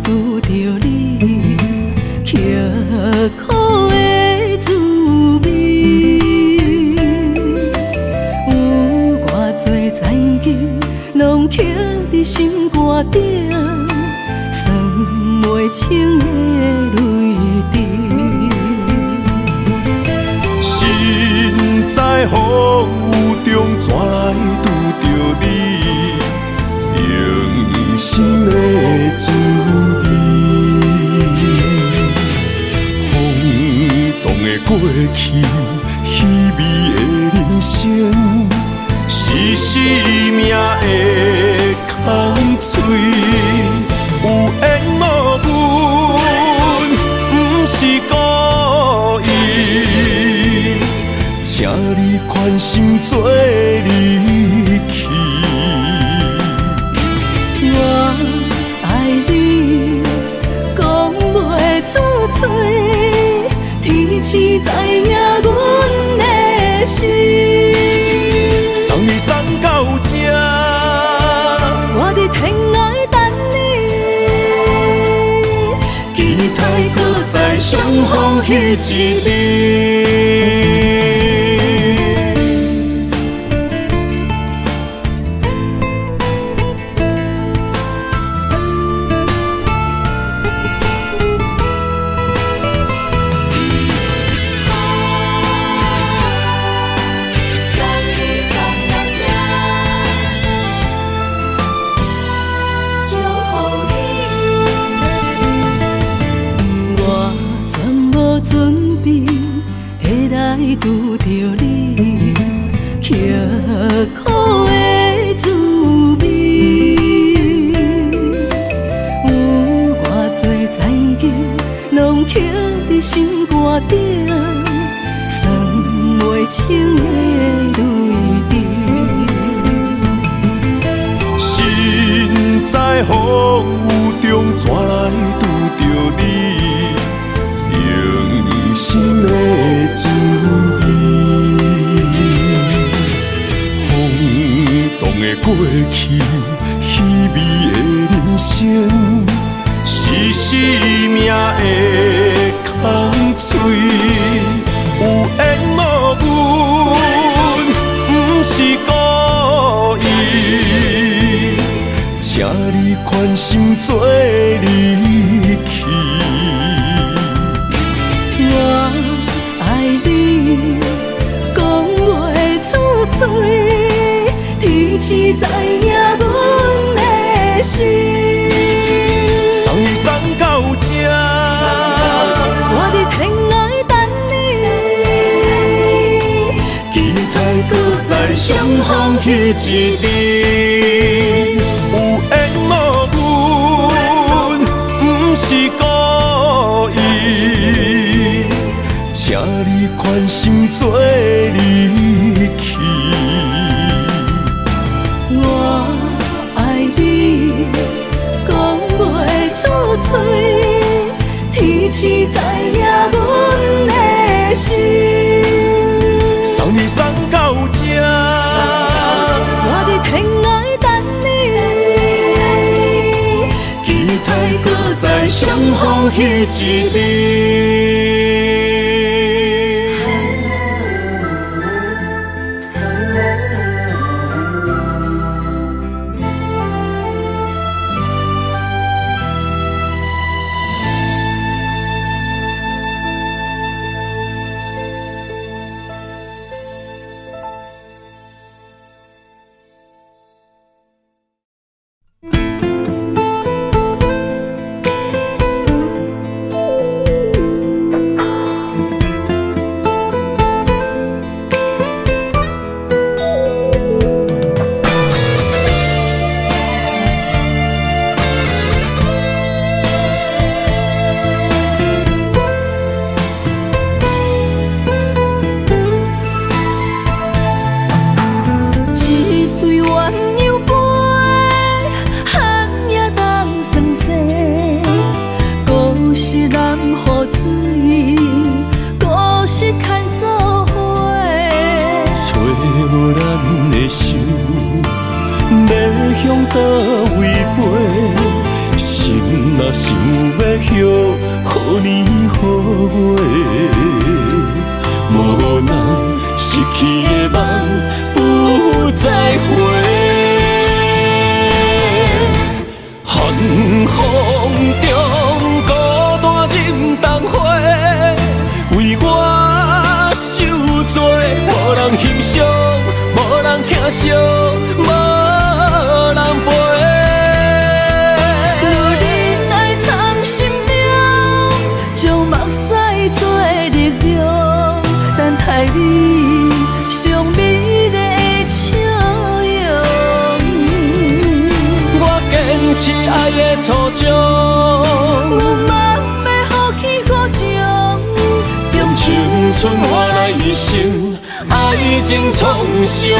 A: 拄着你，刻苦的滋味。有偌多灾境，拢刻伫心肝顶，算袂清的泪滴。
B: 心在风雨中，怎来拄着你？用心的滋味，风动的过去，稀微的人生，是生命的空嘴，有缘无分，不是故意。心做离去。
A: 我爱你，讲袂出嘴，天赐知影阮的心。
B: 送你送到这，
A: 我伫天涯等你，
B: 期待搁再相逢彼一日。
A: 拄着你，刻苦的滋味，有偌多灾境，拢刻伫心肝顶，算袂清的泪滴。
B: 心在风雨中，怎来拄着你？用心的滋味，轰动的过去，稀微的人生，是生命的空嘴，有缘无分，不是故意，请你宽心做离去。
A: 我爱你，讲袂出嘴，天赐知影阮的心。
B: 送你送到这，
A: 我伫天涯等你，
B: 期待搁再相逢彼一日。有缘无分，不是故意，请你宽心做离去。
A: 我爱你，讲袂出嘴，天赐知影阮的心。
B: 送你送到这，
A: 我伫天涯等你，
B: 期待搁再相逢彼一日。向倒位飞？心若想要许，予年予月，无人失去的梦不再回。寒风中孤单忍冬花，为我受罪，无人欣赏，无人疼惜，无人陪。
A: 女人爱藏心中，将目屎做力量，等待你上美丽的笑容。
B: 我坚持爱的初衷，
A: 有梦要予起予情，
B: 用青春换来一生爱情创伤。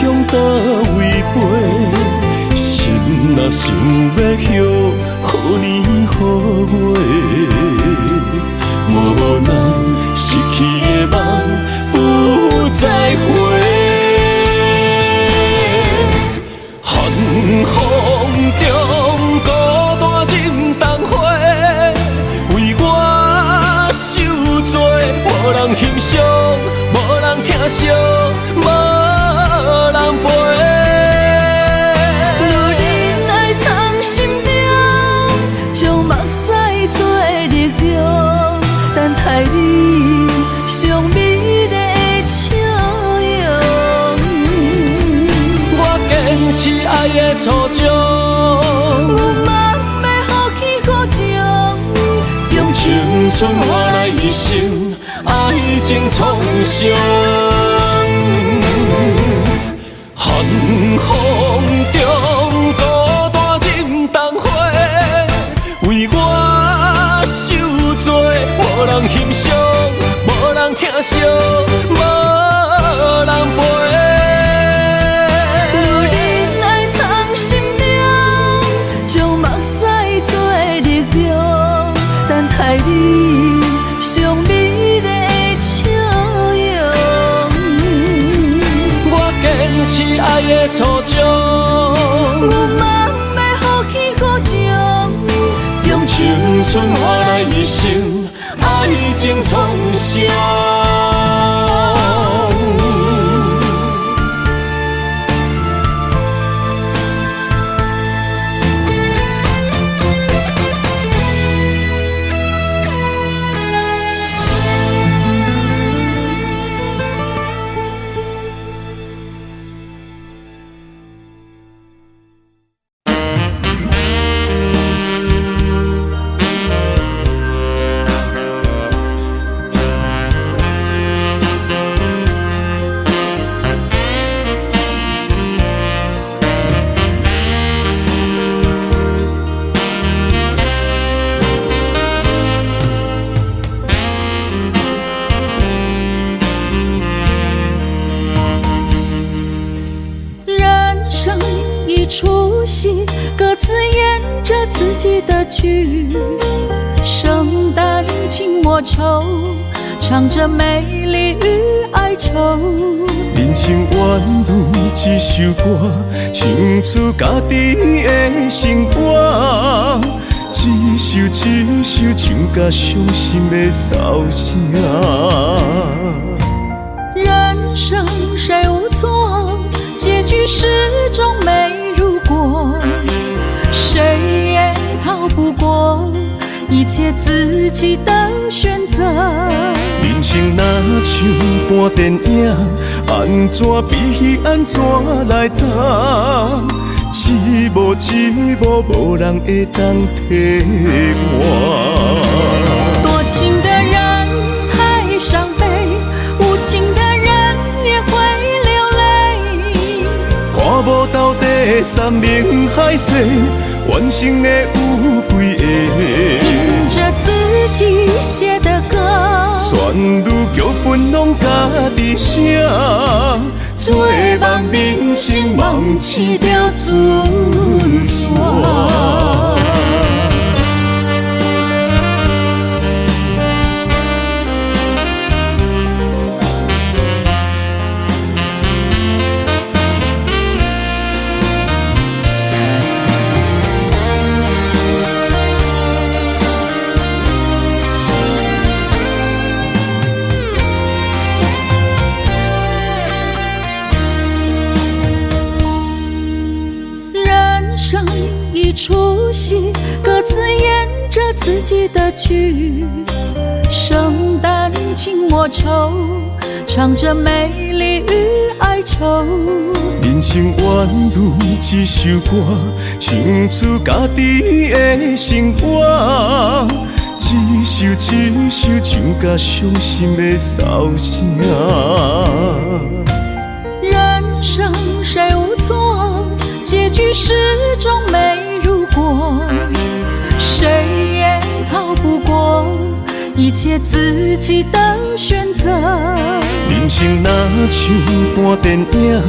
B: 向倒位飞，心若想要许予年予月，无咱失去的梦不再回。寒风中孤单忍冬花，为我受罪，无人欣赏，无人疼惜，无人陪。
A: 有忍爱藏心中，将目屎做力量，等待你上美丽的笑容。
B: 我坚持爱的初衷，
A: 有梦要予起予情，
B: 用青春换来一生爱情创伤。寒风中孤单忍冬花，为我受罪，无人欣赏，无人疼惜，无人陪。
A: 有忍爱藏心中，将目屎做力量，等待你上美丽的笑容。
B: 我坚持爱的初衷，
A: 有梦要予起予情，
B: 用青春换来一生爱情创伤。
A: 出戏，各自演着自己的剧。圣诞静默愁，唱着美丽与哀愁。
B: 人生原如一首歌，唱出家己的生活。一首一首唱甲伤心的骚声。
A: 人生谁无错？结局始终没如果，谁也逃不过一切自己的选择。
B: 人生若像半电影，安怎比安怎来打？一幕一幕，无人会当替我。
A: 多情的人太伤悲，无情的人也会流泪。
B: 看无到底山盟海誓，完成的有几个？
A: 听着自己写的歌，
B: 旋律剧本拢家己写，做梦人生梦醒着准线。
A: 一出戏，各自演着自己的剧。圣诞情莫愁，唱着美丽与哀愁。
B: 人生缘如一首歌，唱出家己的生活。一首一首唱甲伤心的骚声。
A: 人生谁无错，结局始终没如果，谁也逃不过一切自己的选择。
B: 人生若像半电影，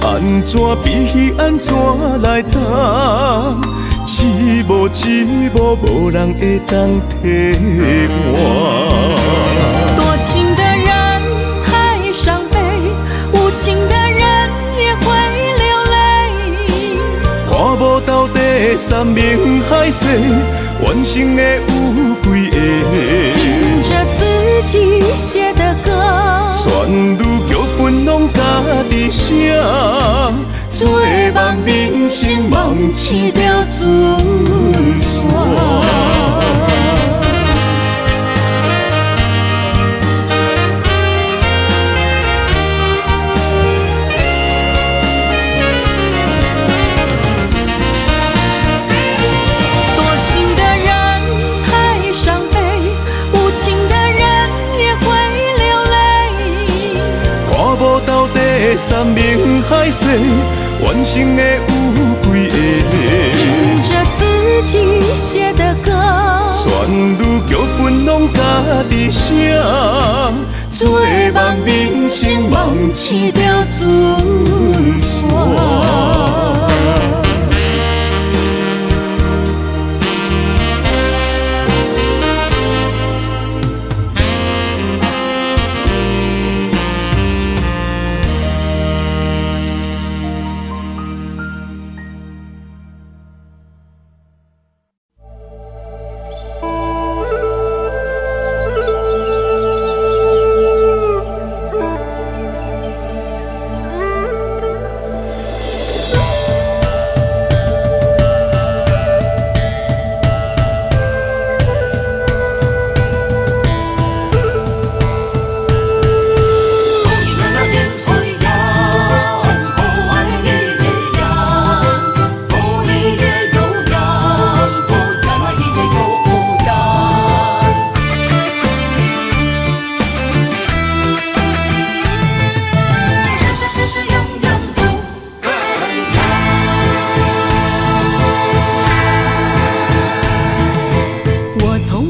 B: 安怎比戏安怎来答？一幕一幕，无人会当替换。
A: 多情的人太伤悲，无情的人也会流泪。
B: 看无到底山明海誓，完成的有几个？
A: 听着自己写的歌，
B: 旋律剧本拢家己写，做梦人生梦醒着准线。山明海誓，完成的有几个？
A: 听着自己写的歌，
B: 旋律剧本拢家己写，做梦人生梦醒着准线。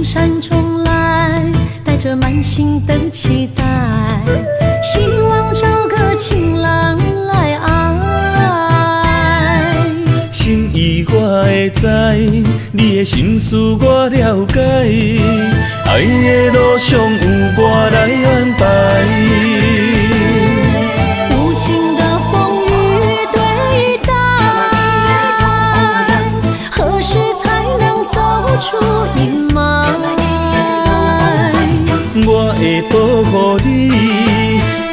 A: 山中来，带着满心的期待，希望找个情郎来爱。
B: 心意我会知，你的心思我了解，爱的路上有我来安排。
A: 无情的风雨对待，何时才能走出阴霾？
B: 我会保护你，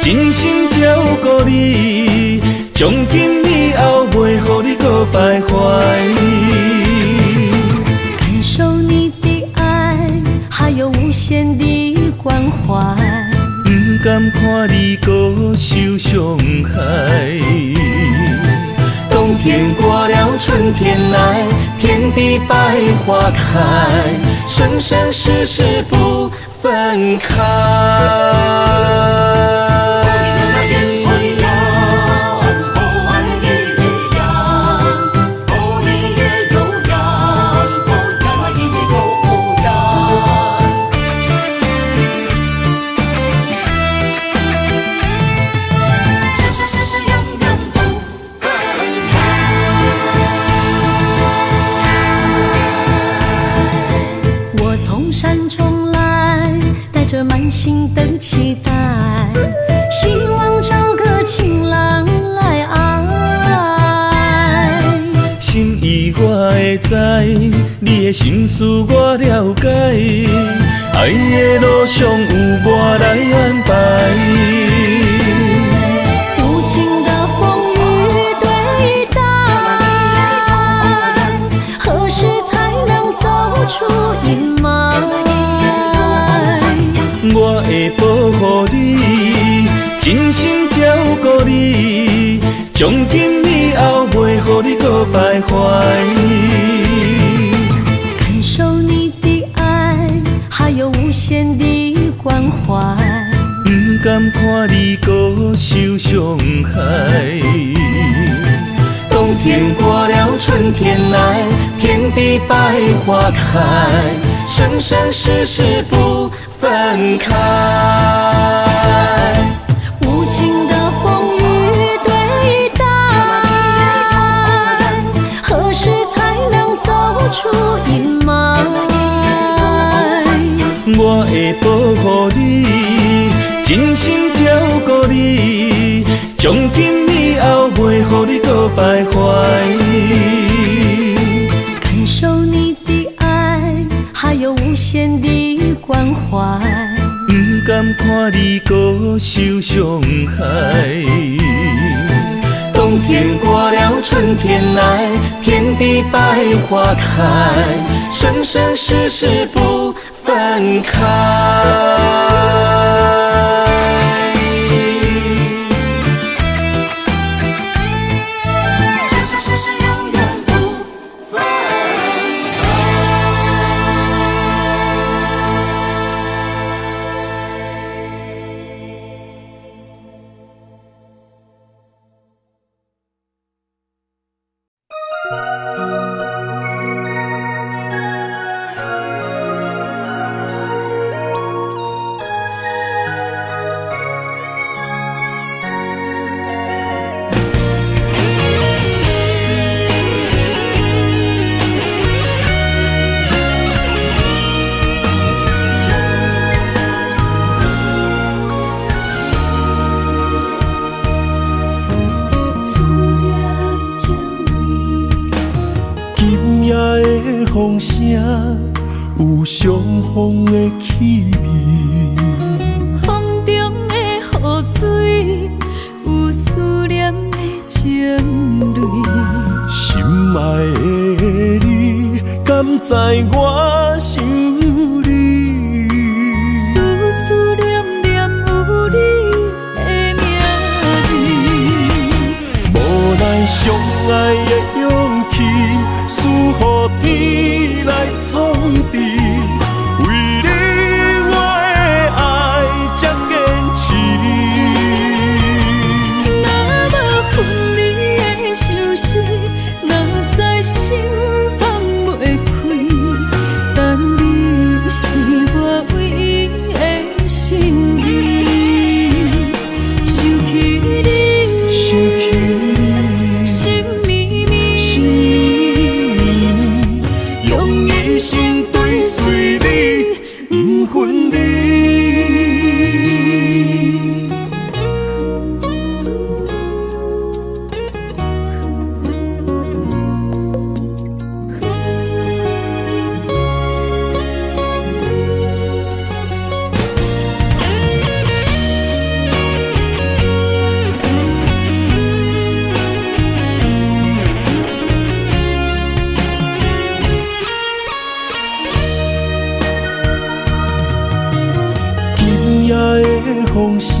B: 真心照顾你，从今以后袂予你搁徘徊。
A: 感受你的爱，还有无限的关怀，
B: 不甘看你搁受伤害。冬天过了，春天来，遍地百花开，生生世世不分开。
A: 山中来，带着满心的期待，希望找个情郎来爱。
B: 心意我会知，你的心思我了解，爱的路上有我来安排。
A: 无情的风雨对待，何时才能走出阴霾？
B: 我会保护你，真心照顾你，从今以后袂予你搁徘徊。
A: 感受你的爱，还有无限的关怀，
B: 不甘看你搁受伤害。冬天过了，春天来，遍地百花开，生生世世不分开。
A: 无情的风雨对待，何时才能走出阴霾？
B: 我会保护你，真心照顾你，从今以后袂予你搁徘徊。
A: 感受你的爱，还有无限的关怀，
B: 不甘看你搁受伤害。冬天过了，春天来，遍地百花开，生生世世不分开。风声有相逢的气味，
A: 风中的雨水有思念的情泪。
B: 心爱的你，敢知我想你？
A: 思思念念有你的名字，
B: 无奈相爱的勇气，输予天来创治。为你我的爱才坚持。
A: 若无分离的相思，若知心放袂开，但你是我唯一的心意。想起你，心绵绵，用一生追随你，不分离。风声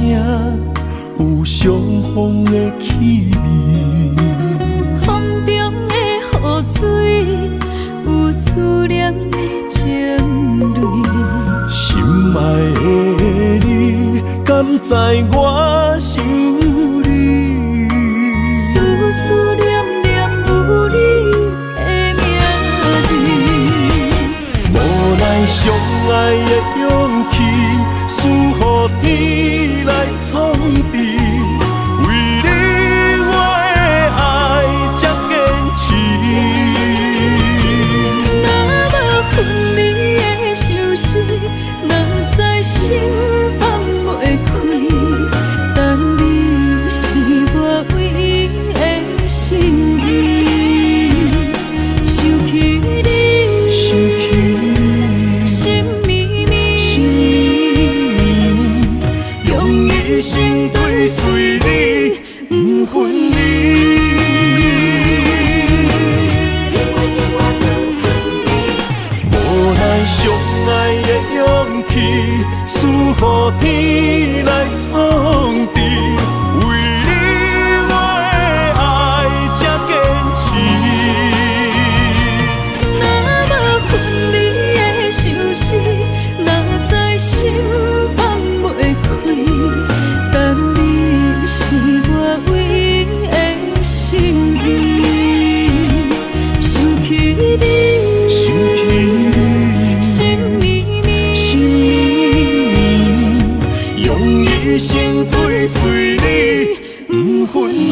A: 有相逢的气味，风中的雨水有思念的情泪。
B: 心爱的你，敢知我想你？
A: 思思念念有你的名字，
B: 无奈相爱的勇气，输予天来创治。为你我的爱才坚持。
A: 若无分离的相思，若知心放袂开，
B: 缘分你。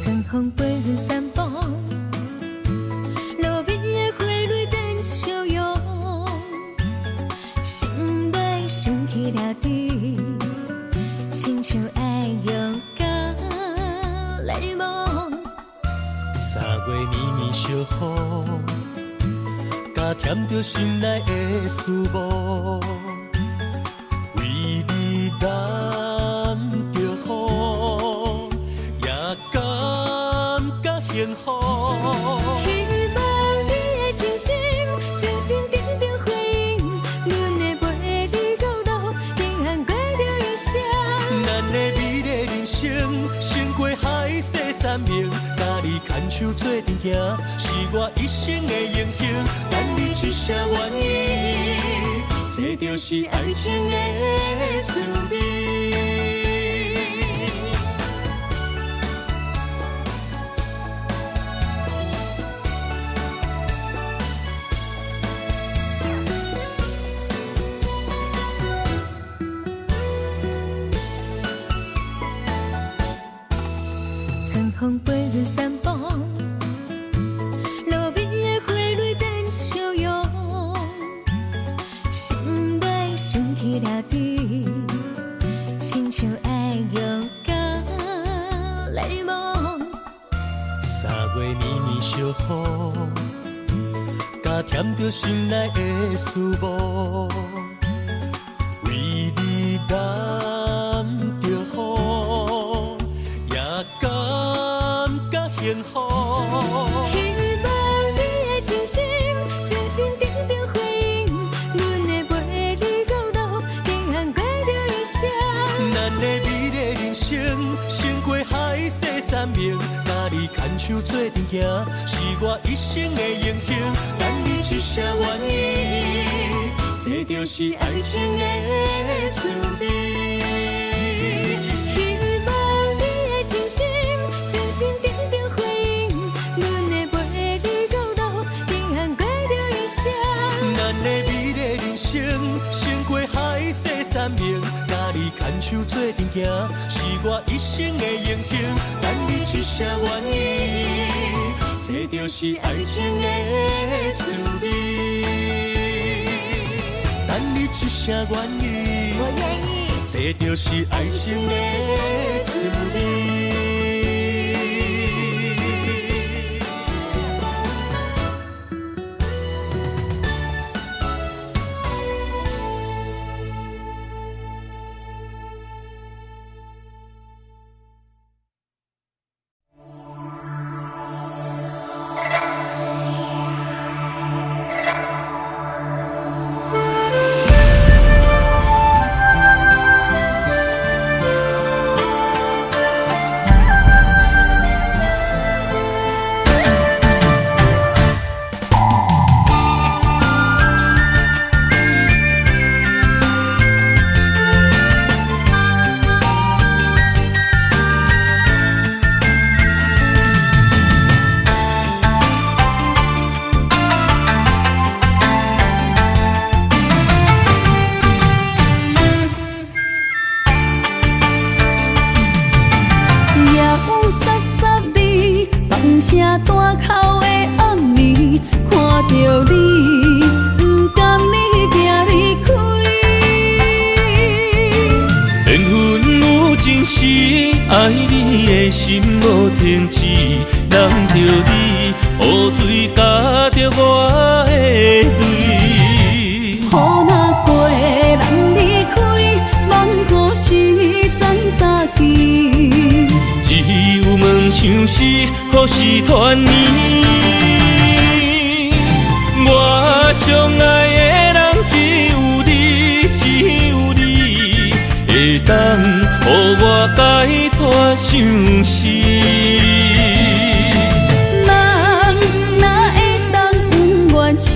A: 春风飞润山坡，路边的花蕊等笑容，心内想起了你，亲像爱勇敢来梦。
B: 3月绵绵小雨，加添着心内的思慕，为你染着雨，也感觉幸福。
A: 希望你的真心，真心定定回应，阮会陪你到老，平安过着一生。
B: 咱的美丽人生，胜过海誓山盟，甲你牵手做阵行，是我一生的英雄。等你一声愿意，这就是爱情的滋味。
A: 春风飞润山坡，路边的花蕊等笑容，心内想起了你，亲像爱勇敢来梦。
B: 3月绵绵小雨，加添着心内的思慕，为你染着雨，也感觉幸福。
A: 希望你的真心，真心定定回应，阮会陪你到老，平安过着一生。
B: 咱的美丽人生，胜过海誓山盟，甲你牵手做阵行，是我一生的英雄。等你一声愿意，这就是爱情的滋味。
A: 希望你的真心，真心定定回应，阮会陪你到老，平安过着一生。
B: 咱的美丽人生，胜过海誓山盟，甲你牵手做阵行，是我一生的英雄。等你一声愿意，这就是爱情的滋味。等你一声愿意，
A: 我愿意，
B: 这就是爱情的滋味。
A: 声大口的暗暝，看着你，不甘你行离开。
B: 缘分有情时，爱你的心无停止，揽着你，雨水加着我的泪。
A: 雨若过，人离开，望雨时残相见。
B: 像是予是团圆。我相爱的人只有你，只有你，会当予我解脱相思。
A: 人哪会当不愿痴，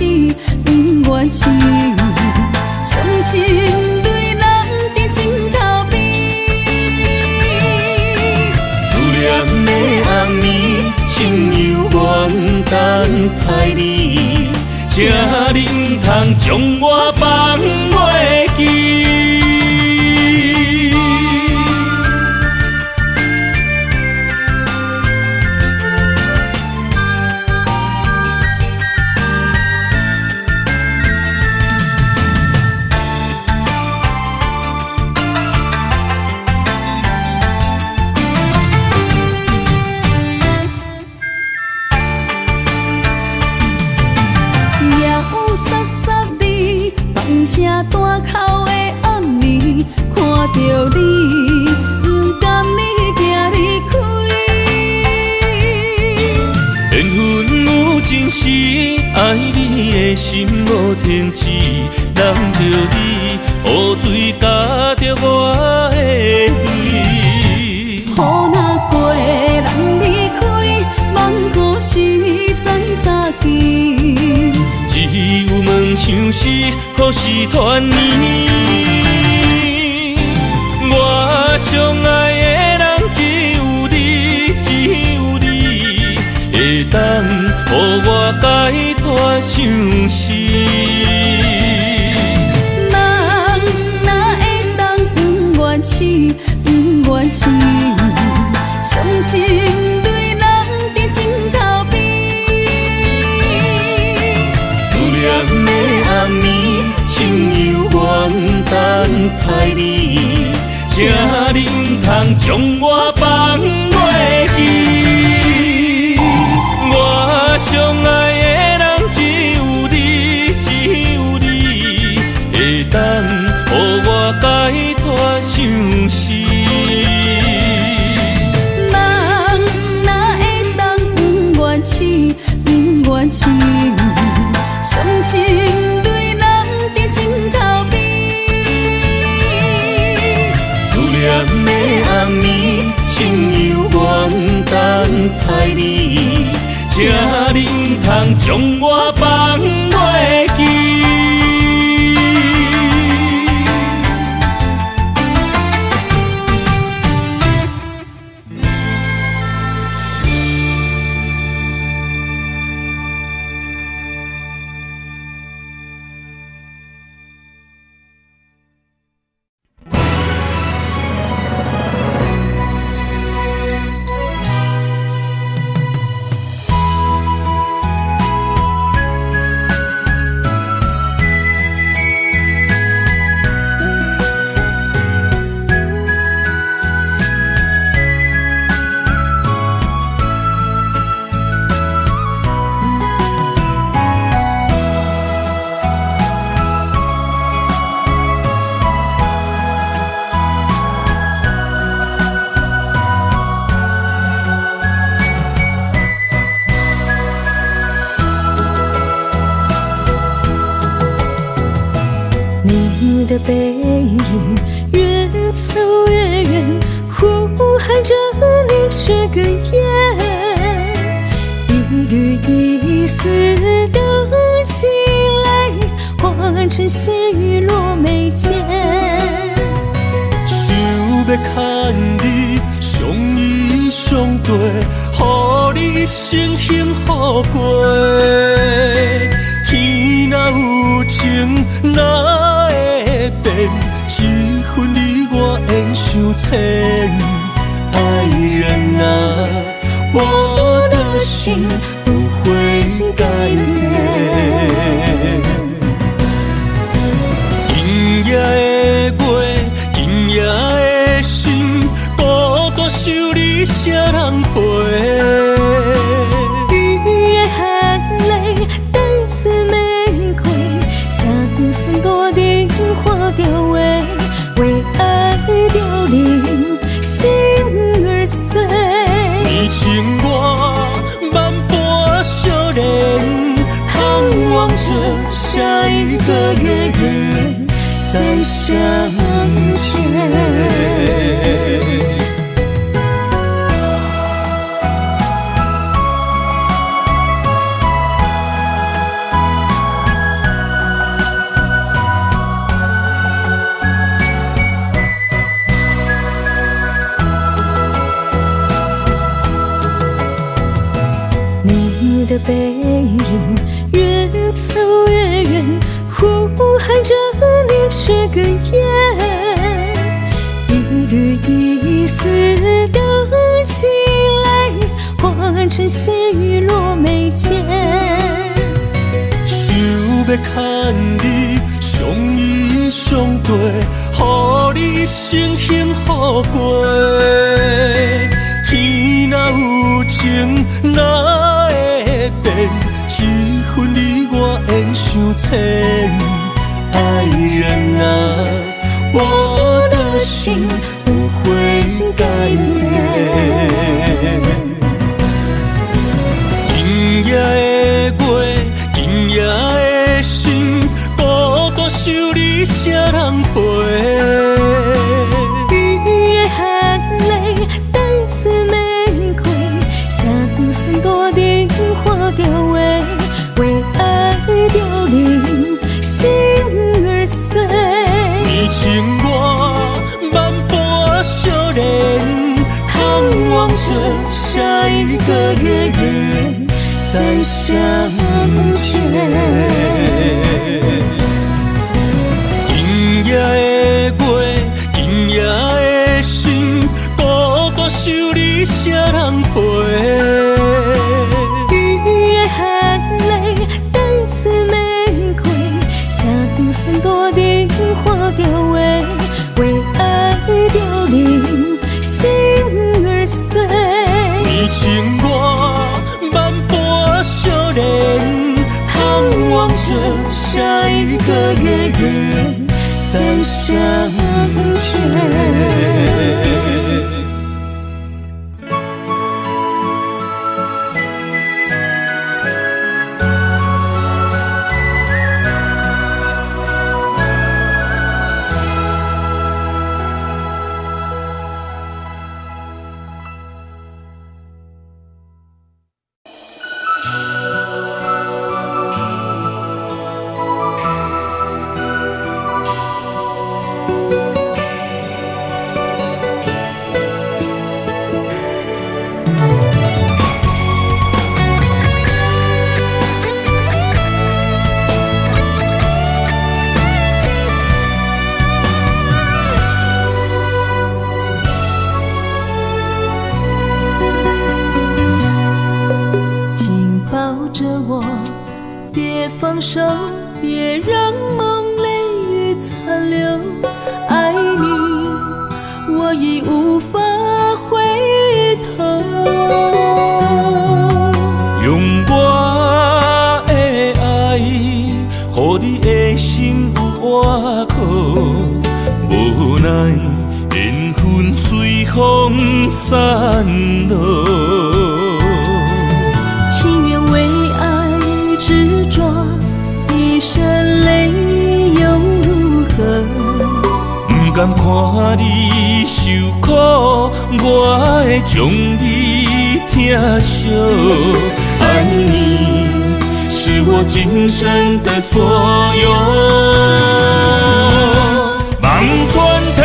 A: 不愿痴，伤心对人伫枕头边。思念的暗暝，心犹原等待你。
B: 请你唔通将我放袂记。
A: 大口的暗暝，看着你，不甘你行离开。
B: 缘分有情时，爱你的心无停止。难着你，雨水加着我的泪。
A: 雨若过，人离开，望雨时怎相见？
B: 只有问像是予是团圆。我相爱的人只有你，只有你，会当予我解脱相思。
A: 人哪会当不愿痴，不愿痴，伤心对人伫枕头边。念的暗暝，心犹原等待你。
B: 请你唔通将我放袂记。我相爱的人只有你，只有你，会当予我解脱相思。
A: 人哪会当不愿痴，不愿痴？伤心对人伫枕头边，思念的暗暝，心犹原等待你。
B: 请你唔通将我放袂记。
A: 你的背影越走越远，呼喊着你是个夜，一缕一丝的情泪化成细雨落眉间。
B: 想要牵你相依相对，予你一生幸福过。天若有情，哪会变？一分你我缘相牵。爱人啊，我的心不会改变。今夜的月，今夜的心，孤单想你谁人陪？
A: 雨夜含泪，带刺玫瑰，相思落定花凋萎，为爱凋零心儿碎。
B: 你情再相见。
A: 你的背影越走越远，呼喊着你许个愿，一缕一丝的情来换成细雨落眉间。
B: 想要牵你相依相对，予你一生幸福过。天若有情，哪会变？一分你我缘相牵，爱人啊，我的心不会改变。今夜的月，今夜的心，孤独想你谁人陪？
A: 雨夜含泪，带刺玫瑰，相思落定花凋萎，为爱凋零，心儿碎。
B: 你情我万般相恋，盼望着下一个月月再相见。今夜的月，今夜的心，孤独想你谁人陪？
A: 雨夜含泪，带刺玫瑰，相思落定花凋萎，为爱凋零，心儿碎。
B: 你情我万般相恋，盼望着下一个月月再相见。
A: 放手，别让梦泪雨残留。爱你，我已无法回头。
B: 用我的爱，予你的心有外口。无奈缘分随风散落。
A: 情愿为爱执着，一身泪又如何？
B: 不甘看你受苦，我会将你疼惜。爱你是我今生的所有。望穿天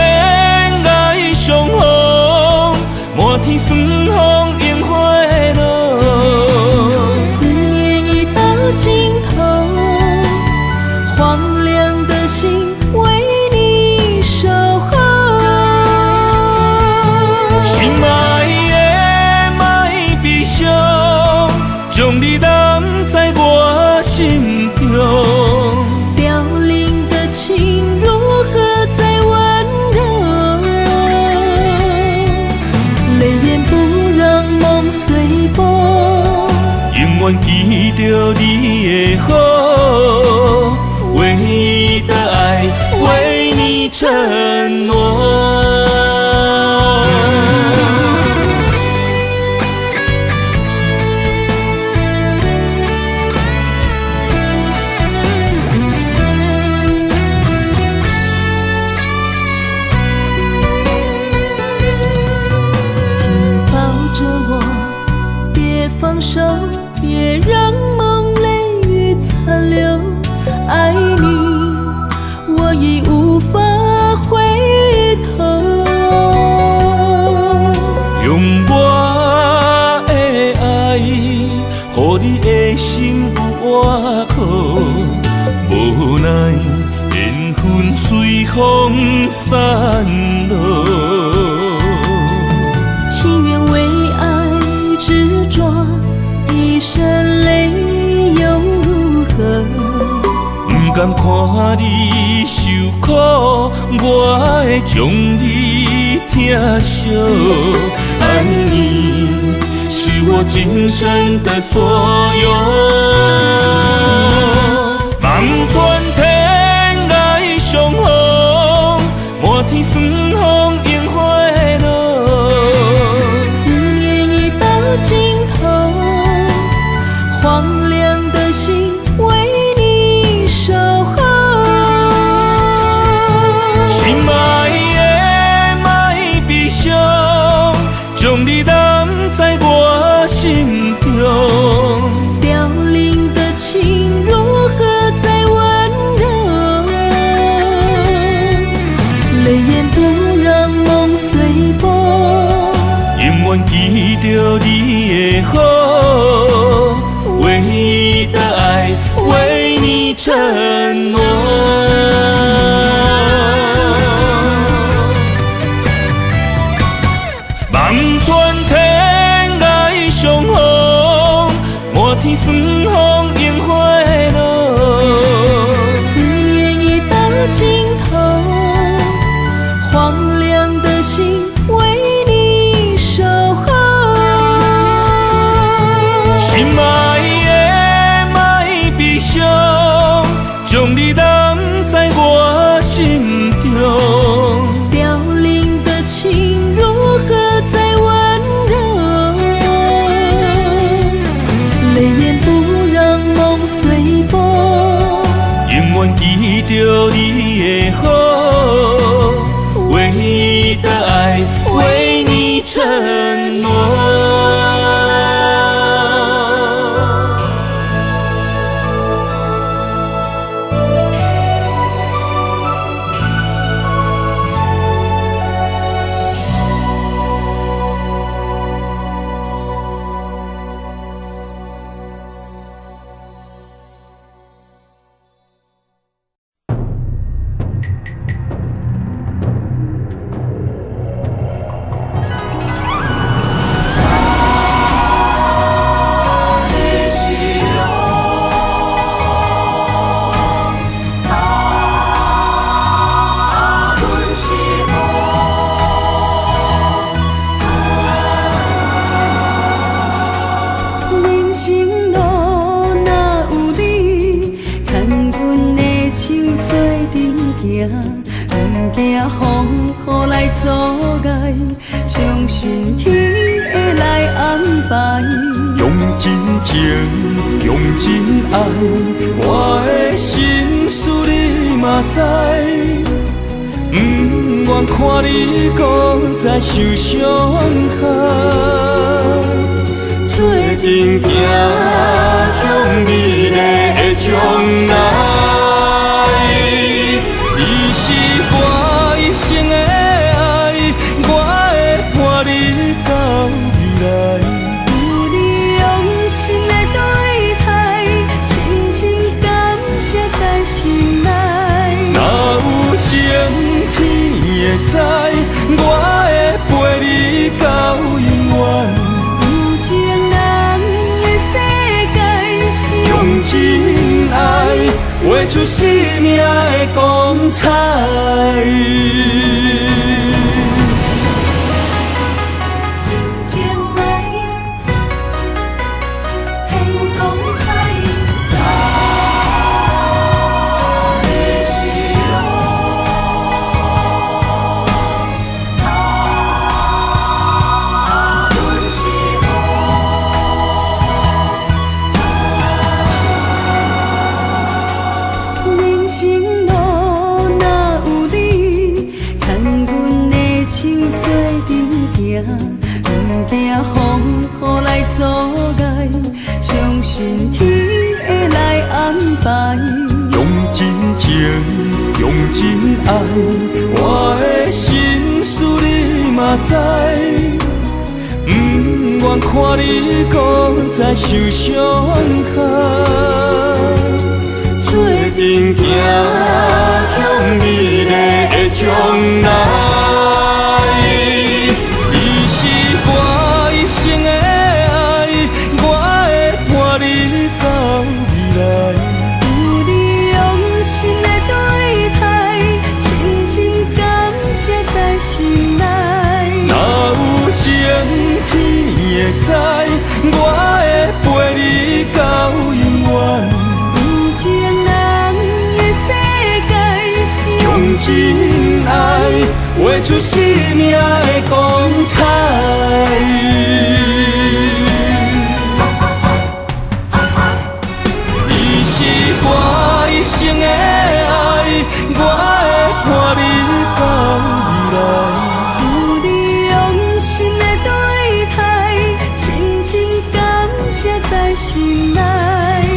B: 涯相逢，满天霜风映花落。
A: 思念已到尽头，荒凉的心为你守候。
B: 心爱的莫悲伤，将你揽在我心中。
A: 凋零的情如何再温柔？泪眼不让梦随风。
B: 永远记着你的好，唯一的爱为你承诺。
A: 放手，别让梦泪雨残留。爱你，我已无法回头。
B: 用我的爱，予你的心有外口，无奈缘分随风散落。
A: 情愿为爱执着，一身泪又如何？
B: 不甘看你受苦，我会将你疼惜。爱你是我今生的所有。望穿天涯相逢，满天霜风映花落。
A: 思念已到尽头，荒凉的心为你守候。
B: 心爱的莫悲伤，将你揽在我心中。
A: 凋零的情如何再温柔？泪眼不让梦随风，
B: 永远记着你的好，唯一的爱为你承诺。望穿天涯相逢，满天霜风映花落。
A: 思念已到尽头，荒凉的心为你守候。
B: 心爱的莫悲伤，将你揽在我心中。
A: 凋零的情如何再温柔？泪眼不让梦随风，
B: 永远记着你的好，唯一的爱为你承诺。
A: 不惊风雨来阻碍，相信天会来安排。
B: 用真情，用真爱，我的心事你嘛知。不愿看你搁再受伤害，做阵行向美丽的将来。你是我一生的爱，我会伴你到未来。
A: 有你用心的对待，深深感谢在心内。
B: 若有情天会知，我会陪你到永远。
A: 有情人的世界，
B: 用真爱画出生命的光彩。
A: 真情爱，显光彩。你是阮是人生路哪有你，牵阮的手做阵行，不惊风雨来阻碍，信天会来安排。
B: 用真情，用真爱，我的心事你嘛知。不愿看你搁再受伤害，做阵行向美丽的将来。你是我一生的爱，我会伴你到未来。
A: 有你用心的对待，深深感谢在心内。
B: 若有情天会知，我会陪你到永远。
A: 有情人的世界，
B: 用真爱画出生命的光彩。你是我一生的爱，我会伴你到未来。
A: 有你用心的对待，深深感谢在心内。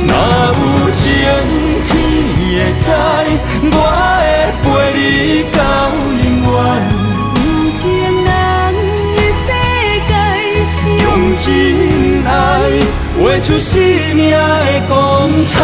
B: 若有情天会知，我会陪你到永远。
A: 有情人的世界，
B: 用真爱画出生命的光彩。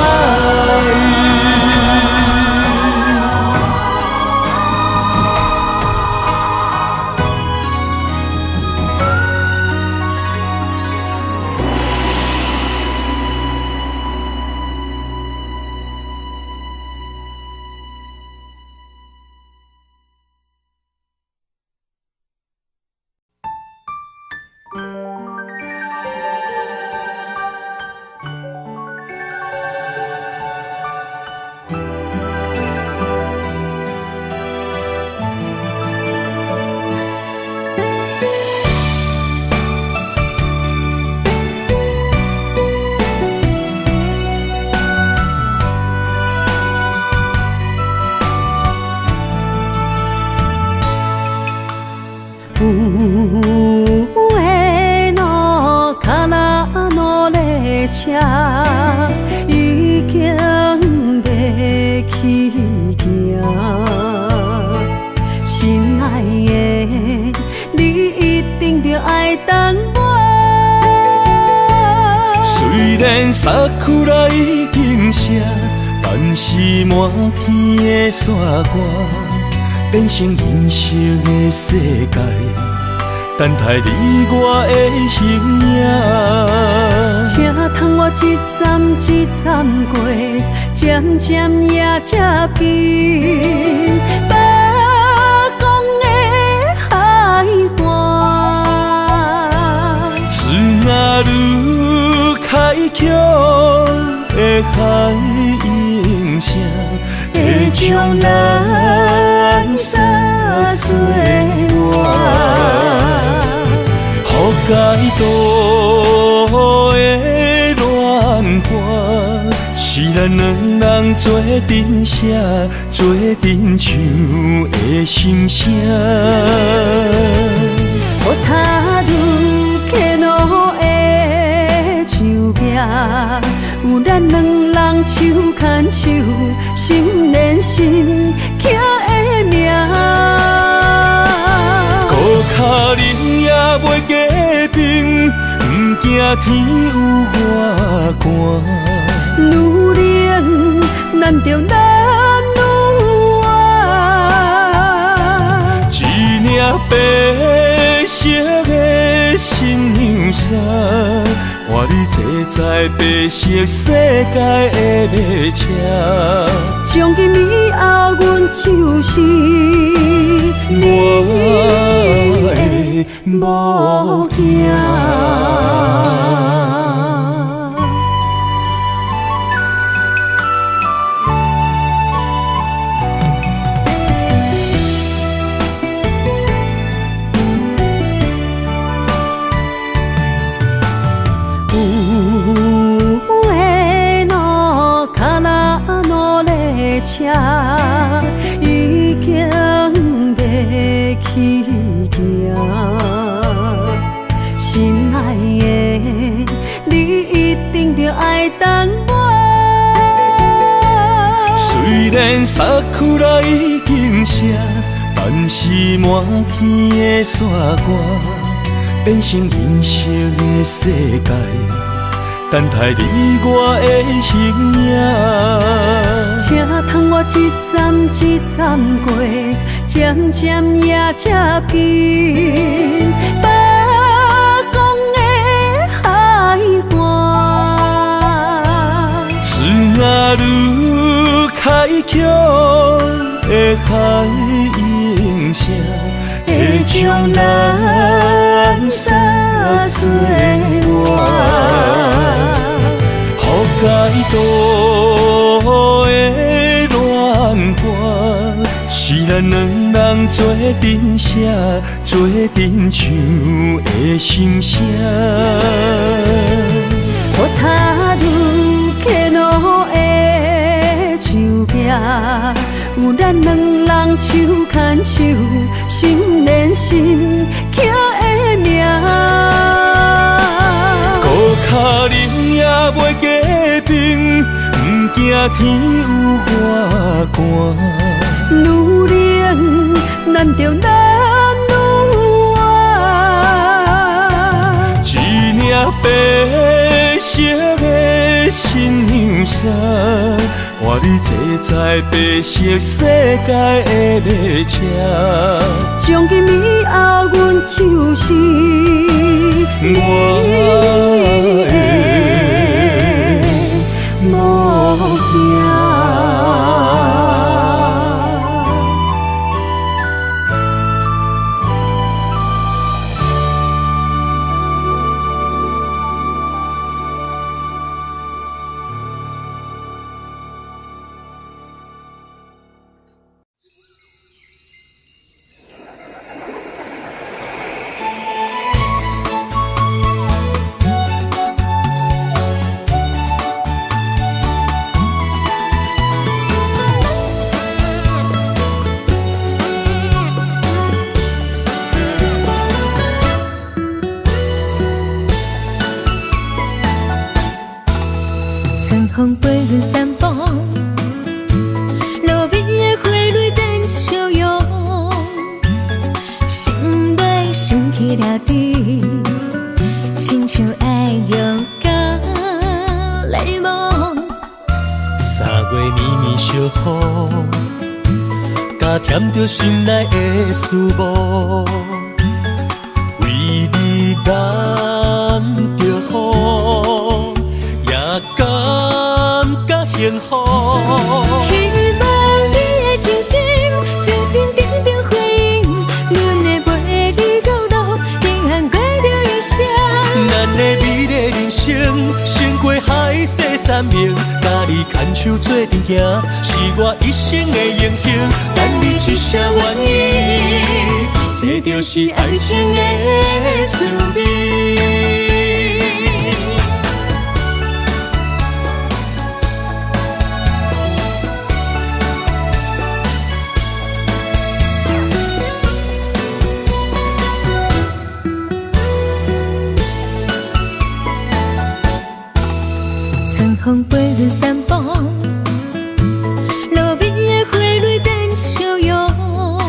A: 有的路脚路列车已经要起行，心爱的，你一定着爱等我。
B: 虽然萨库拉已经谢，但是满天的山歌变成人生的世界，等待你我的形影。
A: 请通我一站一站过，渐渐也才变北方的海岸。
B: 枝桠愈开阔的海音声，会将咱撒做我。予解渡的恋歌，是咱两人做阵写，做阵唱的心声。
A: 我踏入客路的树壁，有咱两人手牵手，心连心刻的名。
B: 孤脚人也袂假平，不惊天有外寒。
A: 愈冷，咱着难愈爱。
B: 一领白色的新娘衫，换你坐在白色世界的马车。
A: 从今以后，阮就是你的某囝。车已经要起行，心爱的，你一定着爱等我。
B: 虽然萨库拉已经写，但是满天的山歌变成银色的世界，等待你我的形影。
A: 请通我一站一站过，渐渐夜才近。北港的海岸，
B: 枝仔愈开阔的海音声，会将咱撒做伴。予解渡的恋歌，是咱两人做阵写，做阵唱的心声。
A: 我踏入客路的树壁，有咱两人手牵手，心连心刻的名。
B: 孤脚忍也袂结冰，不惊天有外寒。
A: 愈冷，咱就难愈爱。
B: 一领白色的新娘衫，换你坐在白色世界的列车。
A: 从今以后，阮就是你的模样。春风飞润山峰，路边的花蕊等笑容，心内想起了你，亲像爱勇敢泪梦。
C: 3月绵绵小雨，加添着心内的思慕，为你染着雨，也感觉幸福。
A: 希望你的真心，真心定定回应，阮会陪你到老，平安过着一生。
C: 咱的美丽人生，胜过海誓山盟，甲你牵手做阵行，是我一生的荣幸。等你一声愿意，这就是爱情的滋味。
A: 春风飞润山峰，路边的花蕊等笑容，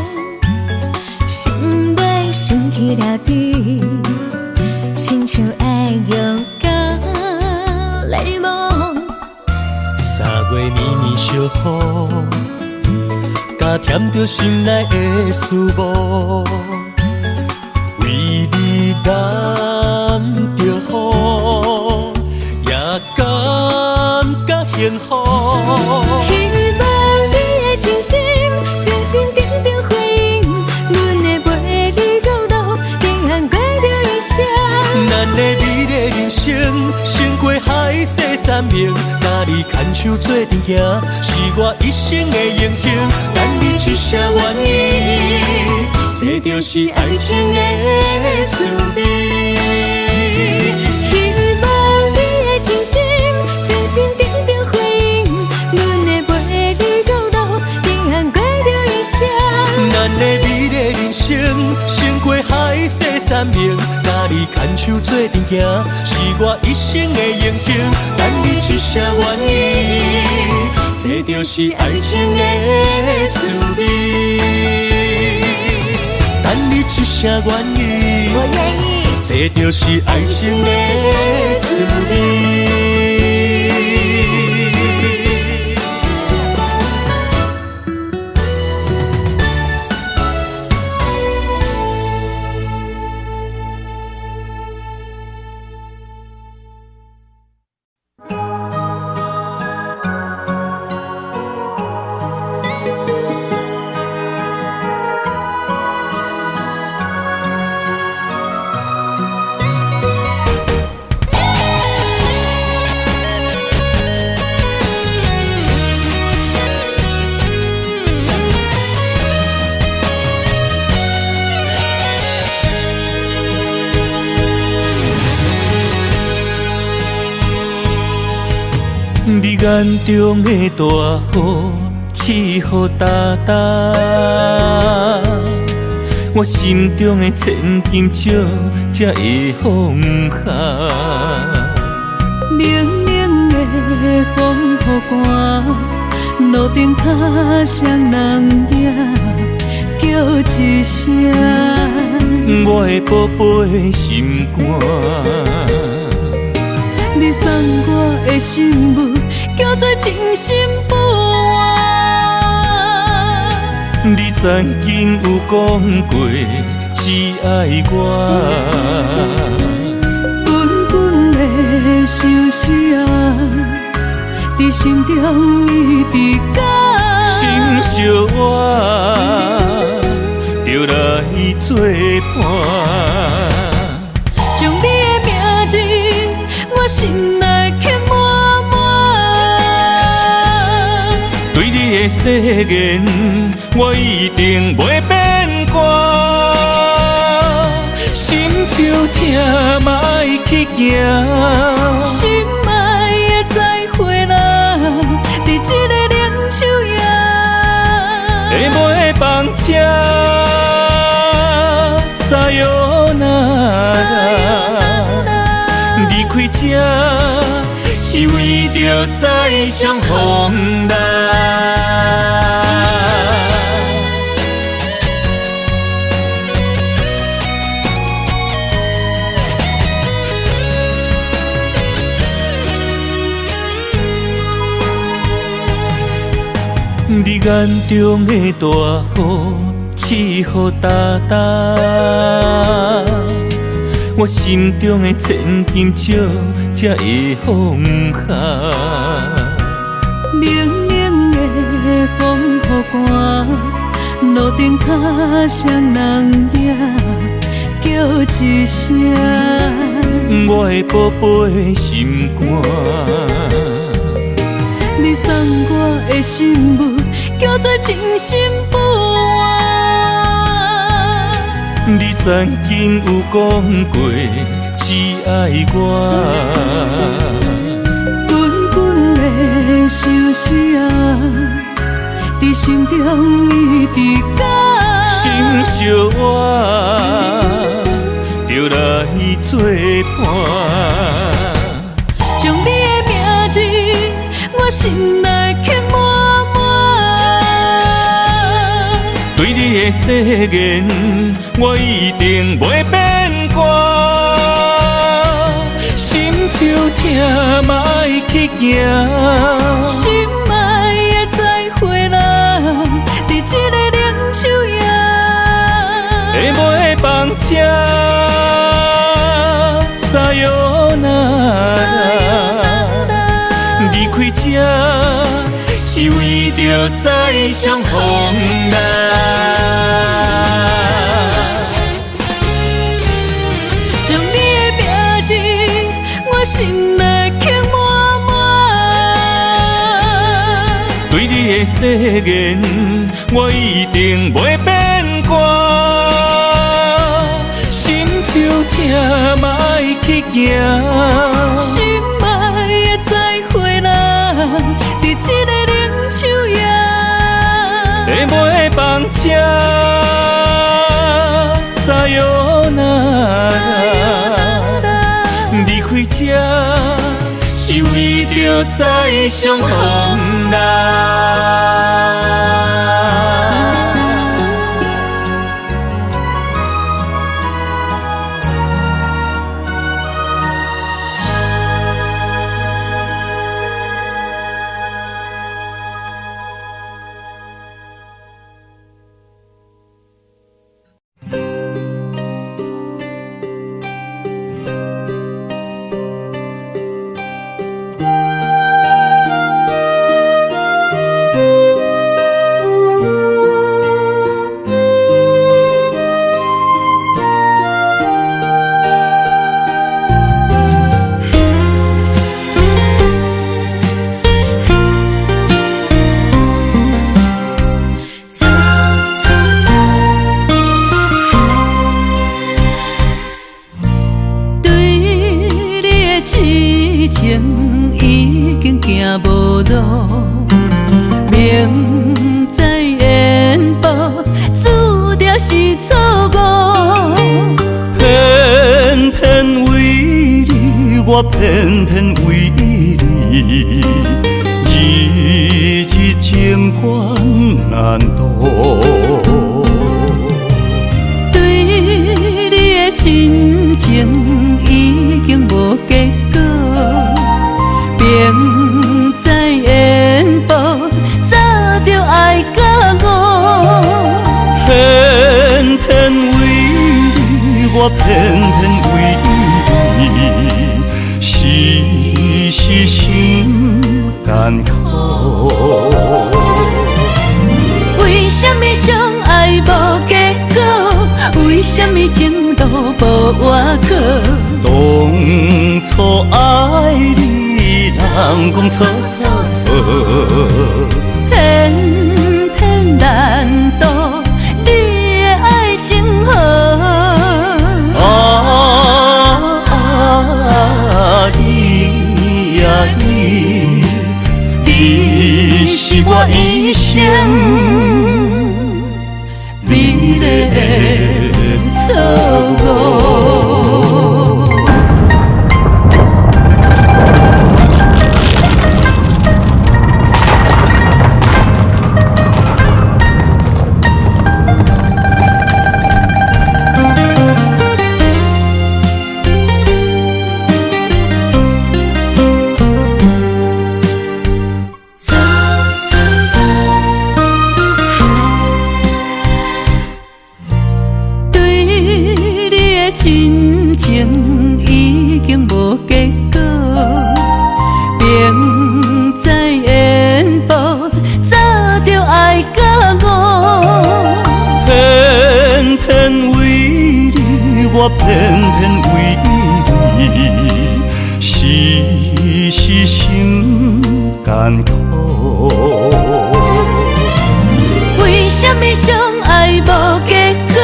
A: 心内想起了你，亲像爱勇敢泪梦。
C: 3月绵绵小雨，加添着心内的思慕，为你染着雨，也感觉幸福。
A: 希望你的真心，真心定定回应，阮会陪你到老，平安过着一生。
C: 咱的美丽人生，胜过海誓山盟，甲你牵手做阵行，是我一生的荣幸。等你一声愿意，这就是爱情的滋味。
A: 希望你的真心，真心定定回应，阮会陪你到老，平安过着一生。
C: 咱的美丽人生，胜过海誓山盟，甲你你牵手做阵行，是我一生的英雄。等你一声愿意，这就是爱情的滋味。等你一声愿意，
A: 我愿意，
C: 这就是爱情的滋味。
B: 你眼中的大雨，刺雨哒哒，我心中的千金石才会放下。
A: 冷冷的风雨寒，路顶脚双人影，叫一声，
B: 我的宝贝心肝。
A: 你送我的信物，叫做真心不换。
B: 你曾经有讲过只爱我，
A: 滚滚的相思啊，伫心中一直讲。
B: 心相我，就来作伴。
A: 将你的名字，我心内刻满满。
B: 对你的誓言，我一定袂变卦。心就痛嘛爱去行，
A: 心爱的再会啦，伫这个冷秋夜，
B: 会买房车，撒哟那离开这，是为着再相逢啦。你眼中的大雨，刺雨哒哒，我心中的千金石才会放下。
A: 冷冷的风雨寒，路顶脚双人影，叫一声，
B: 我的宝贝心肝。
A: 你送我的信物，叫做真心不换。
B: 你曾经有讲过只爱我，
A: 滚滚的相思啊，伫心中一直讲。
B: 心相我，就来作伴。
A: 将你的名字，我心内刻满满。
B: 对你的誓言，我一定袂变卦。心就痛嘛爱去行，
A: 心爱的再会啦，伫这个冷秋夜，
B: 会买房车，撒哟那离开这，是为着再相逢啦。
A: 将你的名字，我心内刻满满。
B: 对你的誓言，我一定袂变卦。心就痛嘛爱去行，
A: 心爱的再会啦，伫这个冷秋夜，
B: 会买房车，撒哟那开这，是为着再相逢难。
A: 明知缘报，注定是错误。
B: 偏偏为你，我偏偏为你，日日情关难渡。
A: 对你的真情已经无结果，明知缘报，早就爱甲我。
B: 偏偏为你，我偏偏为你，时时心艰苦。
A: 为什么相爱无结果？为什么情路无外口？
B: 当初爱你，人讲错错错，
A: 偏偏难渡你的爱情河。
B: 你呀你，你是我一生美丽的错误。
A: 真情已经无结果，明知缘报，早就爱甲我。
B: 偏偏为你，我偏偏为你，时时心艰苦。
A: 为什么相爱无结果？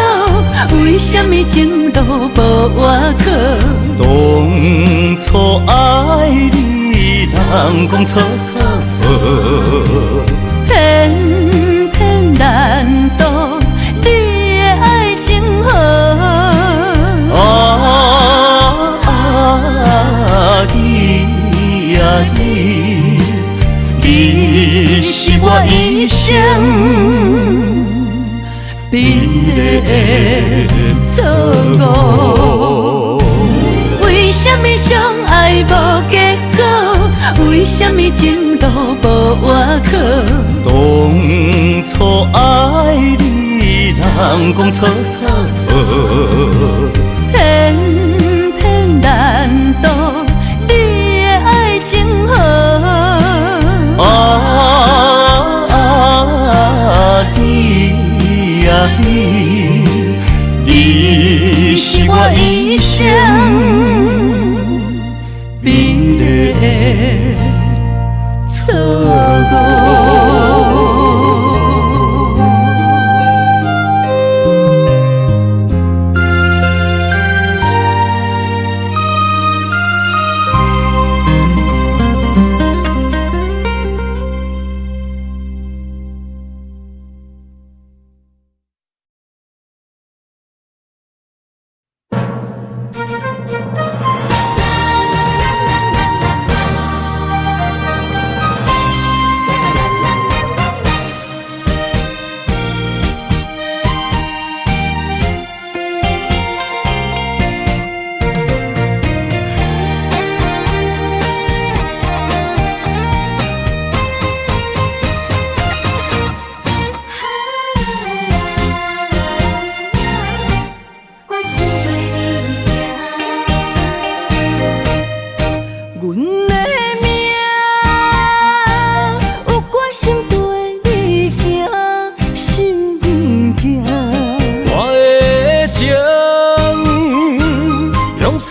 A: 为什么情路无外口？
B: 当初爱你，人讲错错错，
A: 偏偏难渡你的爱情河。
B: 你呀你，你是我一生美丽的错误。
A: 为什么相爱无结果？为什么情路无外口？
B: 当初爱你，人讲错错错，
A: 偏偏难渡你的爱情河。
B: 你呀你，你是我一生美丽的错误。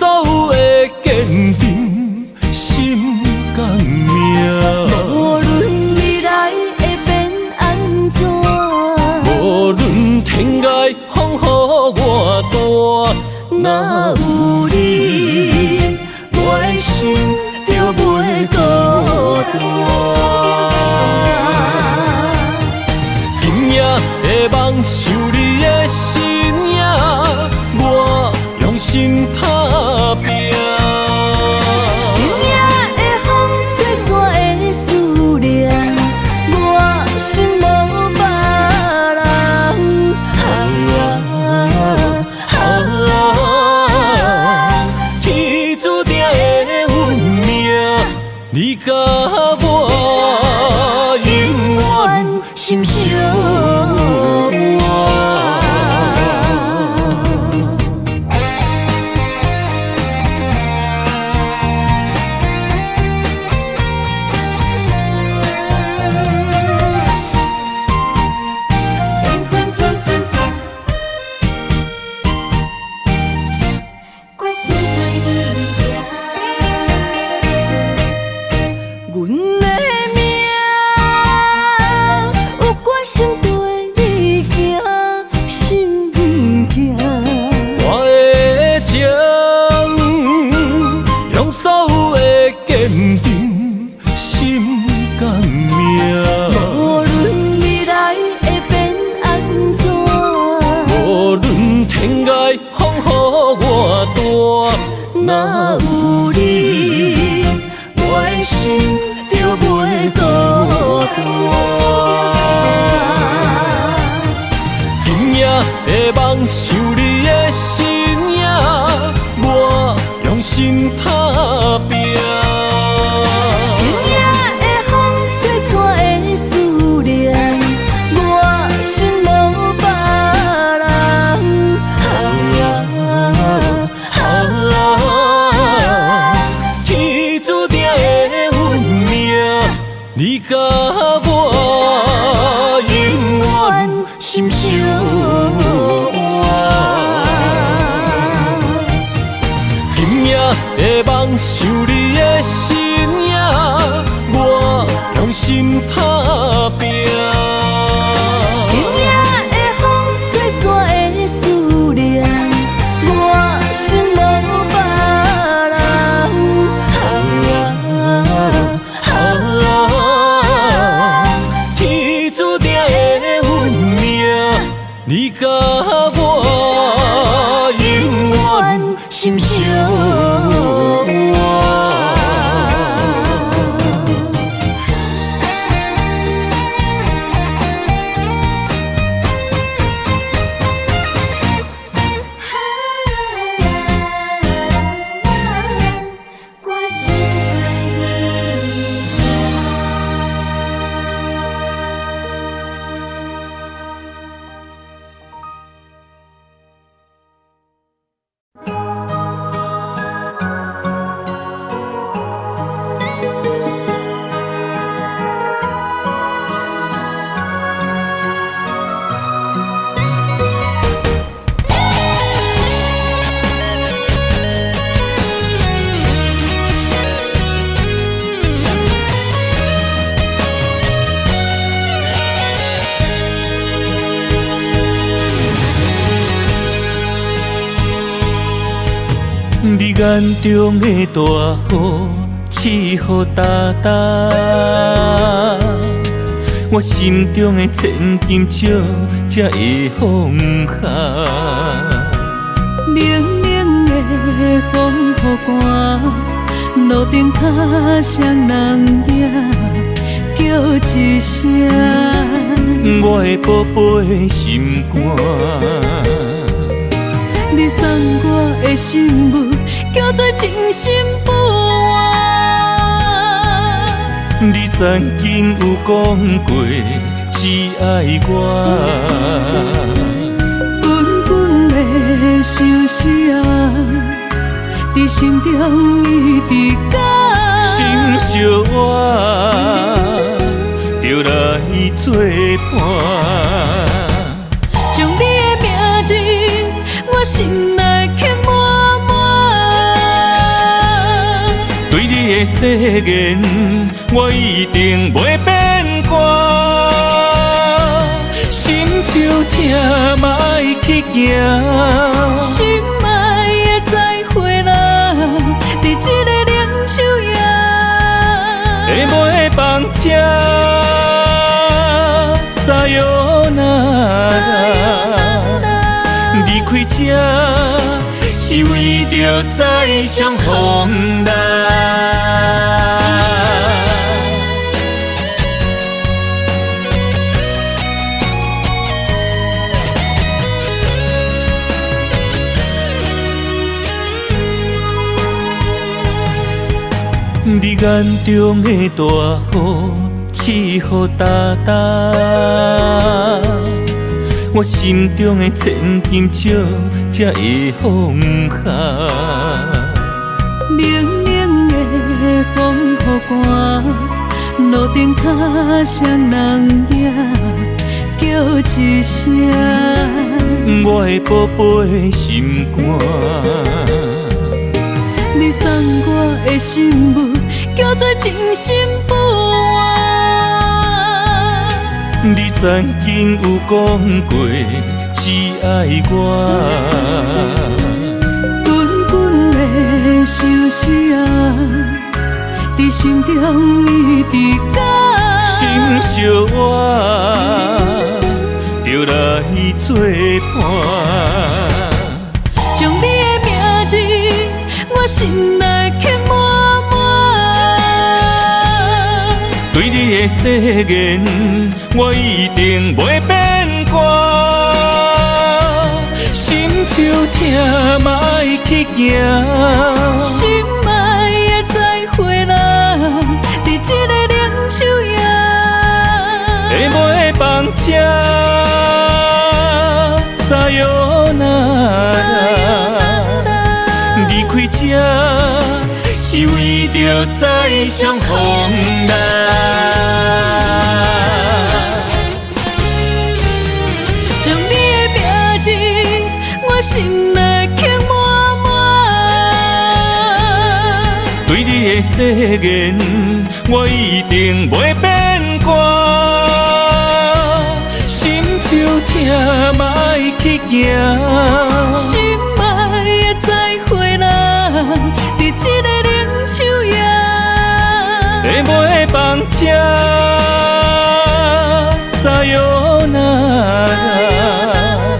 C: 所有的坚定心甘命。
A: 无论未来会变安怎，
C: 无论天涯风雨偌大，若有你，我的心就袂孤单。今夜的梦想你的身影，我用心打拼。
A: 今夜的风吹散的思念，我心无别人。
C: 天注定的运命，你甲我永远心相依。梦想你的身影，我用心打拼。
A: 今夜的风吹散的思念，我心无别
C: 人。天注定的运命，你甲我永远心相依。的梦想你的身影，我用心打拼。
A: 今夜的风吹散的思念，我心无别
C: 人。天注定的运命，你甲我永远心相依。你眼中的大雨，刺雨哒哒，我心中的千金石才会放下。
A: 冷冷的风雨寒，路顶脚双人影，叫一声，
C: 我的宝贝心肝。
A: 你送我的信物，叫做真心不换。
C: 你曾经有讲过只爱我，
A: 滚滚的相思啊，在心中一直讲。
C: 心相换，就来作伴。
A: 将你的名字，我心内刻满满。
B: 的誓言，我一定袂变卦。心就痛嘛爱去行，
A: 心爱的再会啦，伫这个冷秋夜，
B: 会袂放车，撒哟那拉，离开这是为着再相逢来。你眼中的大雨，刺雨哒哒，我心中的千金石才会放下。
A: 冷冷的风雨寒，路顶脚双人影，叫一声，
B: 我的宝贝心肝。
A: 你送我的信物，叫做真心不换。
B: 你曾经有讲过只爱我，
A: 滚滚的相思啊，伫心中一直甲，
B: 心相我，就来作伴。
A: 将你的名字我心内刻满满，
B: 对你的誓言，我一定袂变卦。心就痛嘛爱去行，
A: 心爱的再会啦，伫这个冷秋夜，
B: 会袂放车，撒哟那拉，离开这是为着再相逢来。
A: 将你的名字我心内刻满满，
B: 对你的誓言，我一定袂变卦。心就痛嘛爱去行，
A: 心爱的再会啦，伫这个冷秋夜，
B: 会袂放车，撒哟那拉，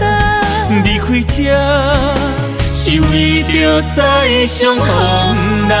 B: 离开这是为着再相逢来。